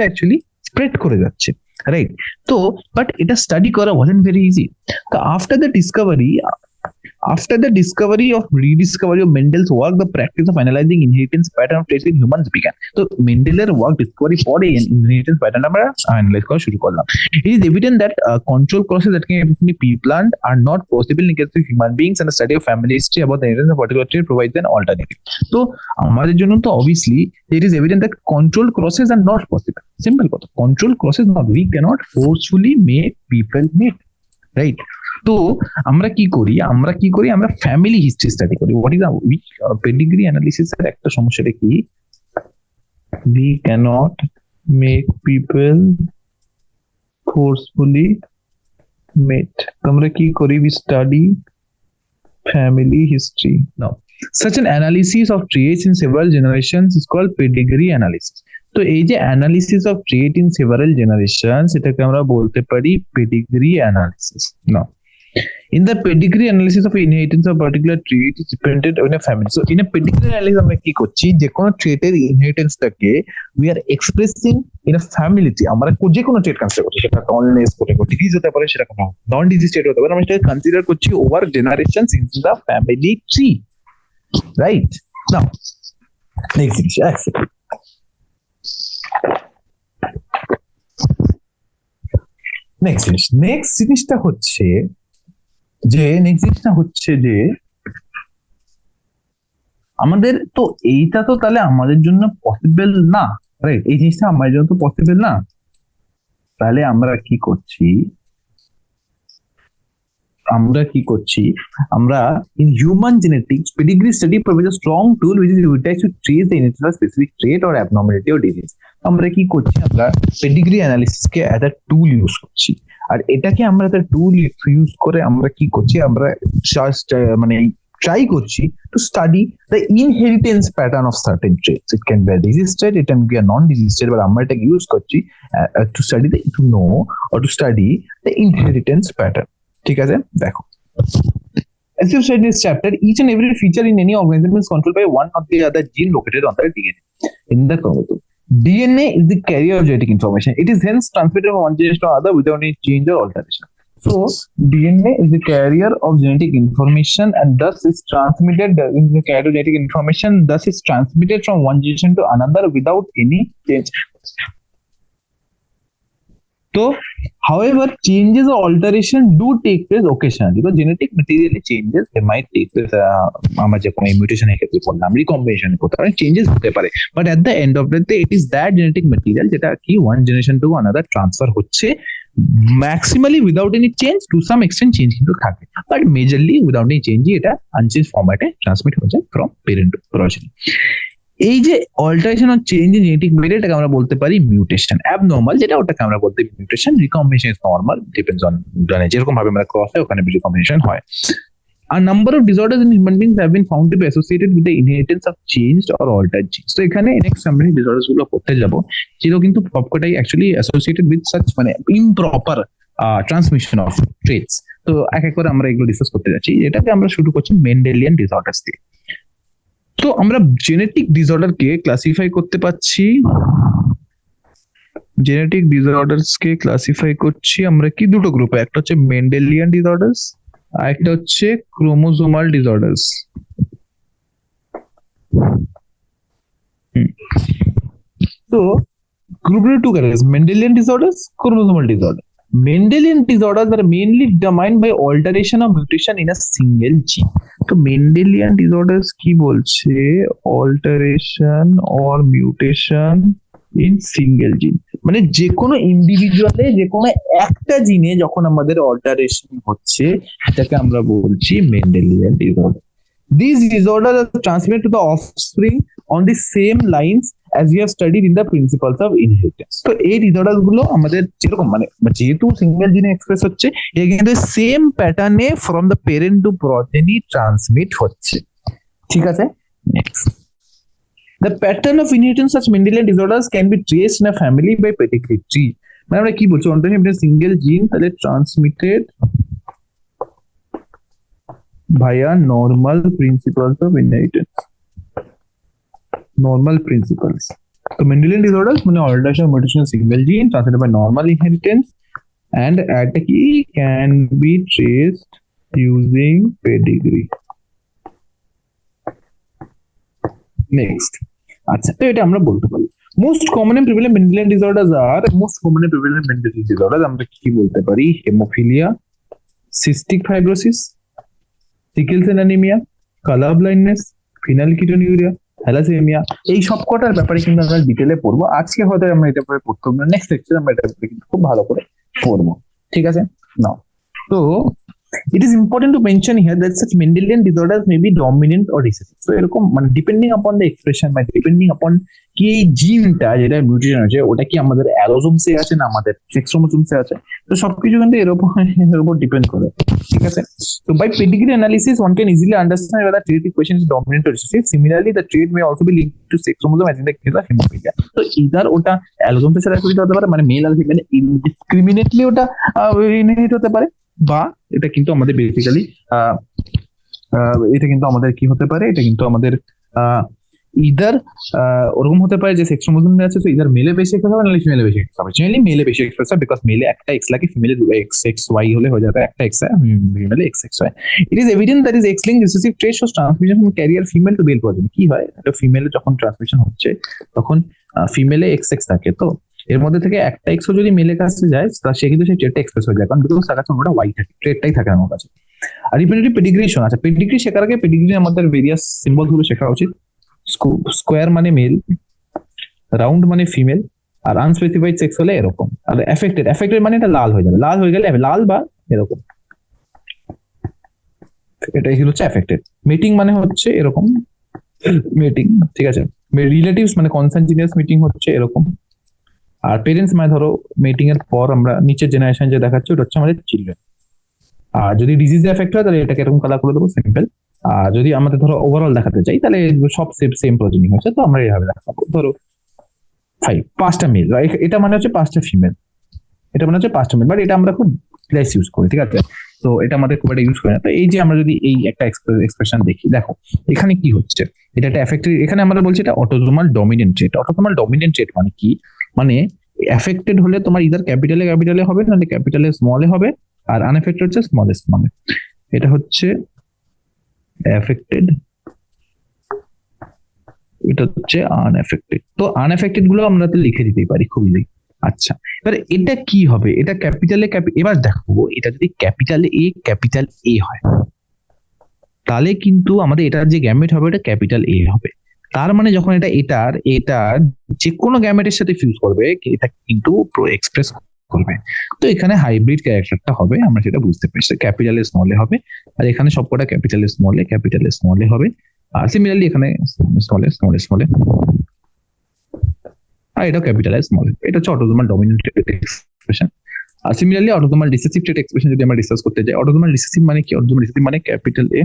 অ্যাকচুয়ালি স্প্রেড করে যাচ্ছে, রাইট। তো বাট এটা স্টাডি করা ওয়াজন্ট ভেরি ইজি। তো after the discovery of rediscovery of Mendel's work, the practice of analyzing inheritance pattern of traits in humans began. So Mendeler work discovery পরে inheritance pattern আমরা analyze করা শুরু করলাম। It is evident that control crosses that can be pre-planned are not possible in case of human beings, and the study of family history about the inheritance of particular trait provides an alternative. তো আমাদের জন্য তো obviously it is evident that control crosses are not possible. Simple কথা, control crosses not, we cannot forcefully make people mate, right? তো আমরা কি করি, আমরা ফ্যামিলি হিস্ট্রি স্টাডি করি। হোয়াট ইজ পেডিগ্রি অ্যানালিসিস এর একটা সমস্যাটা কি, we cannot make people forcefully mate। আমরা কি করি, we study family history. Now such an analysis of traits in several generations is called pedigree analysis. তো এই যে analysis of trait in several generations, এটাকে আমরা বলতে পারি পেডিগ্রি অ্যানালিসিস। না, In the pedigree analysis of inheritance of particular trait is dependent on a family. So in a pedigree analysis আমরা কি করছি, যে কোনো ট্রেটের ইনহেরিটেন্সটাকে we are expressing in a family tree. আমরা যে কোনো ট্রেট কনসিডার করছি, সেটা টলনেস হতে পারে, ডিজিজ হতে পারে, সেটা কোনো নন ডিজিজ ট্রেট হতে পারে, আমরা সেটাকে কনসিডার করছি over generations in the family tree, right? Now next জিনিসটা হচ্ছে যে আমাদের তো এইটা তো তাহলে আমাদের জন্য পসিবল না, রাইট? এই জিনিসটা আমাদের জন্য তো পসিবল না। তাহলে আমরা কি করছি, আমরা in human genetics pedigree study provides a strong tool which is utilized to trace the inheritance of specific trait or abnormality or disease. আমরা কি করছি, আমরা pedigree analysis K as a tool use করছি। আর এটাকে আমরা একটা টুল ইউজ করে আমরা কি করছি, আমরা জাস্ট মানে ট্রাই করছি to study the inheritance pattern of certain traits. It can be a disease trait, it can be a non-disease trait, but আমরা এটাকে ইউজ করছি to know or to study the inheritance pattern. ঠিক আছে, দেখো, as you said in this chapter, each and every feature in any organism is controlled by one or the other gene located on the DNA in the chromosome. DNA is the carrier of genetic information. It is hence transmitted from one generation to another without any change or alteration. So DNA is the carrier of genetic information and thus is transmitted from one generation to another without any change. So, however, changes or alteration do take place occasionally because genetic materially changes. They might take place. আমরা যে কোনো mutation এর ক্ষেত্রে বললাম, recombination এর কথা, changes হতে পারে. But at the end of the day, it is that genetic material যেটা কি one generation to another transfer হচ্ছে, maximally without any change. To some extent change কিন্তু থাকে, but majorly without any change এটা unchanged format-এ transmit হয়ে যায় from parent to progeny. এই যে alteration or change in genetic material, এটাকে আমরা বলতে পারি মিউটেশন। অ্যাবনর্মাল যেটা, ওটাকে আমরা বলতে পারি mutation. Recombination is normal, depends on মানে যেরকম ভাবে আমরা ক্রস হয় ওখানে রিকম্বিনেশন হয়। A number of disorders in human beings have been found to be associated with the inheritance of changed or altered genes. তো এখানে নেক্সট আমরা ডিসঅর্ডারস গুলো করতে যাব, যেগুলো কিন্তু সবকটাই অ্যাকচুয়ালি অ্যাসোসিয়েটেড উইথ সাচ মানে ইমপ্রপার ট্রান্সমিশন অফ ট্রেটস। তো এক এক করে আমরা এগুলো ডিসকাস করতে যাচ্ছি। এটাকে আমরা শুরু করছি মেন্ডেলিয়ান ডিসঅর্ডারস দিয়ে। তো আমরা জেনেটিক ডিসঅর্ডারকে ক্লাসিফাই করতে পারছি, আমরা কি দুটো গ্রুপে, একটা হচ্ছে মেন্ডেলিয়ান ডিসঅর্ডারস আর একটা হচ্ছে ক্রোমোজোমাল ডিসঅর্ডারস। তো গ্রুপের two categories, Mendelian disorders, chromosomal disorder. Mendelian disorders are mainly determined by alteration or mutation in a single gene. তো Mendelian disorders কি বলছে, alteration or mutation in single gene, মানে যে কোনো ইন্ডিভিজুয়ালে যে কোনো একটা জিনে যখন আমাদের অল্টারেশন হচ্ছে সেটাকে আমরা বলছি Mendelian disorder. These disorders are transmitted to the offspring on the same lines as we have studied in the principles of inheritance. তো এই ডিসঅর্ডার গুলো আমাদের যেরকম মানে যেহেতু সিঙ্গেল জিনে এক্সপ্রেস হচ্ছে, এটা কিন্তু সেম প্যাটার্নে from the parent to progeny transmit হচ্ছে। ঠিক আছে, next, the pattern of inheritance such Mendelian disorders can be traced in a family by pedigree tree. মানে আমরা কি বলছি, অন্তত একটা সিঙ্গেল জিন তাহলে transmitted via normal principles of inheritance. Normal principles. So Mendelian disorders মানে alteration mutation single gene transmitted by normal inheritance and can be traced using pedigree. Next. আচ্ছা, তো এটা আমরা বলতে পারি most common and prevalent Mendelian disorders আমরা কি বলতে পারি, haemophilia, cystic fibrosis, sickle cell anaemia, colour blindness, phenylketonuria, thalassaemia. এই সবকটার ব্যাপারে কিন্তু আমরা ডিটেলে পড়বো। আজকে হয়তো আমরা এটা পরে পড়তে হবে না, নেক্সট লেকচারে আমরা এটা কিন্তু খুব ভালো করে পড়বো। ঠিক আছে, নাও তো it is important to mention here that such Mendelian disorders may be dominant or recessive. So এরকম মানে depending upon the expression, মানে depending upon কি এই জিনটা যেটা মিউটেশন আছে ওটা কি আমাদের অ্যালোজোমসে আছে না আমাদের সেক্স ক্রোমোজোমসে আছে, তো সবকিছু কিন্তু এর উপর ডিপেন্ড করে। ঠিক আছে, so by pedigree analysis one can easily understand whether the trait equation is dominant or recessive. Similarly the trait may also be linked to sex chromosome as in the case of hemophilia. তো either ওটা অ্যালোজোমসে সেটা হতে পারে, মানে mail আর female indiscriminately ওটা inherit হতে পারে, বা এটা কিন্তু আমাদের বেসিক্যালি এটা কিন্তু আমাদের কি হতে পারে, এটা কিন্তু আমাদের ইদার ওরকম হতে পারে যে সেক্স ক্রোমোজোম আছে, তো ইদার মেলে বেশি এক্সপ্রেস হবে নাহলে ফিমেলে বেশি এক্সপ্রেস হবে। জেনারেলি মেলে বেশি এক্সপ্রেস হয়, বিকজ মেলে একটা এক্স লাগে, ফিমেলে এক্স এক্স ওয়াই হলে হয়ে যাবে একটা এক্স, ফিমেলে X X Y. It is evident that is X link recessive trait shows transmission from carrier female to male পর্যন্ত। কি হয়, এটা ফিমেলে যখন ট্রান্সমিশন হচ্ছে তখন ফিমেলে এক্স এক্স থাকে, তো এর মধ্যে থেকে একটা এক্সও যদি মেলের কাছে যায় সে কিন্তু সেই ট্রেটটা এক্সপ্রেস হয়ে যায়, কারণ বিকজ তার কাছে ওটা ওয়াই থাকে, ট্রেটটাই থাকে আমার কাছে। আর রিপিটেটিভ পেডিগ্রিশন, আচ্ছা পেডিগ্রি শেখার আগে পেডিগ্রি আমাদের ভেরিয়াস সিম্বল গুলো শেখা উচিত। স্কোয়ার মানে মেল, রাউন্ড মানে ফিমেল, আর আনস্পেসিফাইড সেক্স হলে এরকম। আর এফেক্টেড, এফেক্টেড মানে এটা লাল হয়ে যাবে, লাল হয়ে গেলে লাল বা এরকম, এটাই হচ্ছে এফেক্টেড। মিটিং মানে হচ্ছে এরকম মিটিং, ঠিক আছে। রিলেটিভস মানে কনসেন্টিনিয়াস মিটিং হচ্ছে এরকম। আর পেরেন্টস মানে ধরো মিটিং এর পর আমরা নিচের জেনারেশন যে দেখাচ্ছি ওটা হচ্ছে আমাদের চিলড্রেন। আর যদি ডিজিজে এফেক্ট হয় তাহলে এটাকে এরকম কালার করে দেবো, সিম্পল। আর যদি আমাদের ধরো ওভারঅল দেখাতে চাই তাহলে সব সেম সেম প্রজেনি হয়েছে, তো আমরা এইভাবে দেখাবো। ধরো 5 5টা মেল, এটা মানে হচ্ছে 5টা ফিমেল, এটা মানে হচ্ছে 5টা মেল, বাট এটা আমরা খুব লেস ইউজ করি, ঠিক আছে। তো এটা আমাদের খুব একটা ইউজ করি না। তো এই যে আমরা যদি এই একটা এক্সপ্রেশন দেখি, দেখো এখানে কি হচ্ছে, এটা একটা এফেক্টেড, এখানে আমরা বলছি এটা অটোজোমাল ডমিনেন্ট ট্রেট। অটোজোমাল ডমিনেন্ট ট্রেট মানে কি, মানে এফেক্টেড হলে তোমার ইদার ক্যাপিটালে ক্যাপিটালে হবে, নাহলে ক্যাপিটালে স্মলে হবে, আর আনএফেক্টেড হচ্ছে স্মলে স্মলে। এটা হচ্ছে এফেক্টেড, এটা হচ্ছে আনএফেক্টেড। তো আনএফেক্টেড গুলো আমরা তো লিখে দিতেই পারি খুব ইজি। আচ্ছা, এবার এটা কি হবে, এটা ক্যাপিটালে, এবার দেখো এটা যদি ক্যাপিটালে এ ক্যাপিটাল এ হয় তাহলে কিন্তু আমাদের এটার যে গ্যামেট হবে এটা ক্যাপিটাল এ হবে। তার মানে যখন এটা এটার যে কোনো গ্যামেটের সাথে ফিউজ করবে এটা কিন্তু এক্সপ্রেস করবে। তো এখানে হাইব্রিড ক্যারেক্টারটা হবে, আমরা সেটা বুঝতে পারছি, ক্যাপিটালে স্মলে হবে, আর এখানে সবকটা ক্যাপিটালে স্মলে হবে। আর সিমিলারলি এখানে স্মলে স্মলে স্মলে, আর এটাও ক্যাপিটাল স্মল। এটা হচ্ছে অটোজোমাল ডমিনেন্ট এক্সপ্রেশন। আর সিমিলারলি অটোজোমাল রিসেসিভ ট্রেট এক্সপ্রেশন যদি আমরা ডিসকাস করতে যাই, অটোজোমাল রিসেসিভ মানে কি, অটোজোমাল রিসেসিভ মানে ক্যাপিটাল এ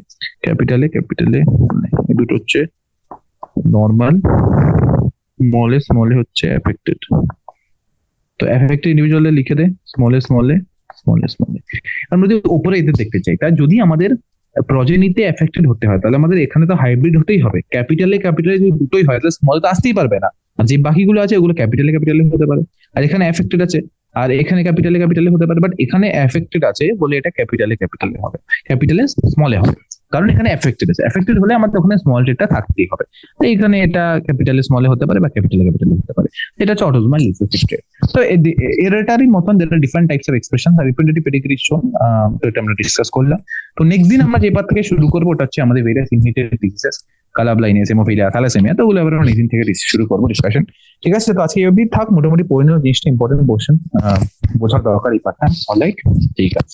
এই দুটো হচ্ছে নর্মাল, স্মলে হচ্ছে এফেক্টেড। তো এফেক্টেড ইন্ডিভিজুয়ালে লিখে দে স্মলে আমরা যদি উপরে এদের দেখতে চাই, তাই যদি আমাদের প্রজেনিতে এফেক্টেড হতে হয় তাহলে আমাদের এখানে তো হাইব্রিড হতেই হবে। ক্যাপিটালে যদি দুটোই হয় তাহলে স্মল তো আসতেই পারবে না, আর যে বাকিগুলো আছে ওগুলো ক্যাপিটালে হতে পারে। আর এখানে এফেক্টেড আছে, আর এখানে ক্যাপিটালে হতে পারে, বাট এখানে এফেক্টেড আছে বলে এটা ক্যাপিটালে হবে, ক্যাপিটালে স্মলে হবে, কারণ এখানে এফেক্টেড আছে। এফেক্টেড হলে আমাদের ওখানে স্মল টেটটা থাকতেই হবে। তো এখানে এটা ক্যাপিটালে স্মলে হতে পারে বা ক্যাপিটালে হতে পারে। এটা হচ্ছে অটোজোমাল রিসেসিভ ট্রেট। তো এটারই মতন there are different types of expressions, আর রিপিটেটিভ পেডিগ্রিশন তো এটা আমরা ডিসকাস করলাম। তো নেক্সট দিন আমরা যে পার্ট থেকে শুরু করবো ওটা হচ্ছে আমাদের ভেরিয়াস ইনহেরিটেড ডিজিজেস, কালা ব্লাইন্ডনেস, হেমোফিলিয়া, থ্যালাসেমিয়া, তো ওগুলো আমরা নেক্সট দিন থেকে শুরু করবো ডিসকাশন, ঠিক আছে। তো আজকে এই অবধি থাক, মোটামুটি পড়ে নেওয়া জিনিসটা ইম্পর্টেন্ট কোশ্চেন বোঝার দরকার এই পার্টটা, অলরাইট, ঠিক আছে।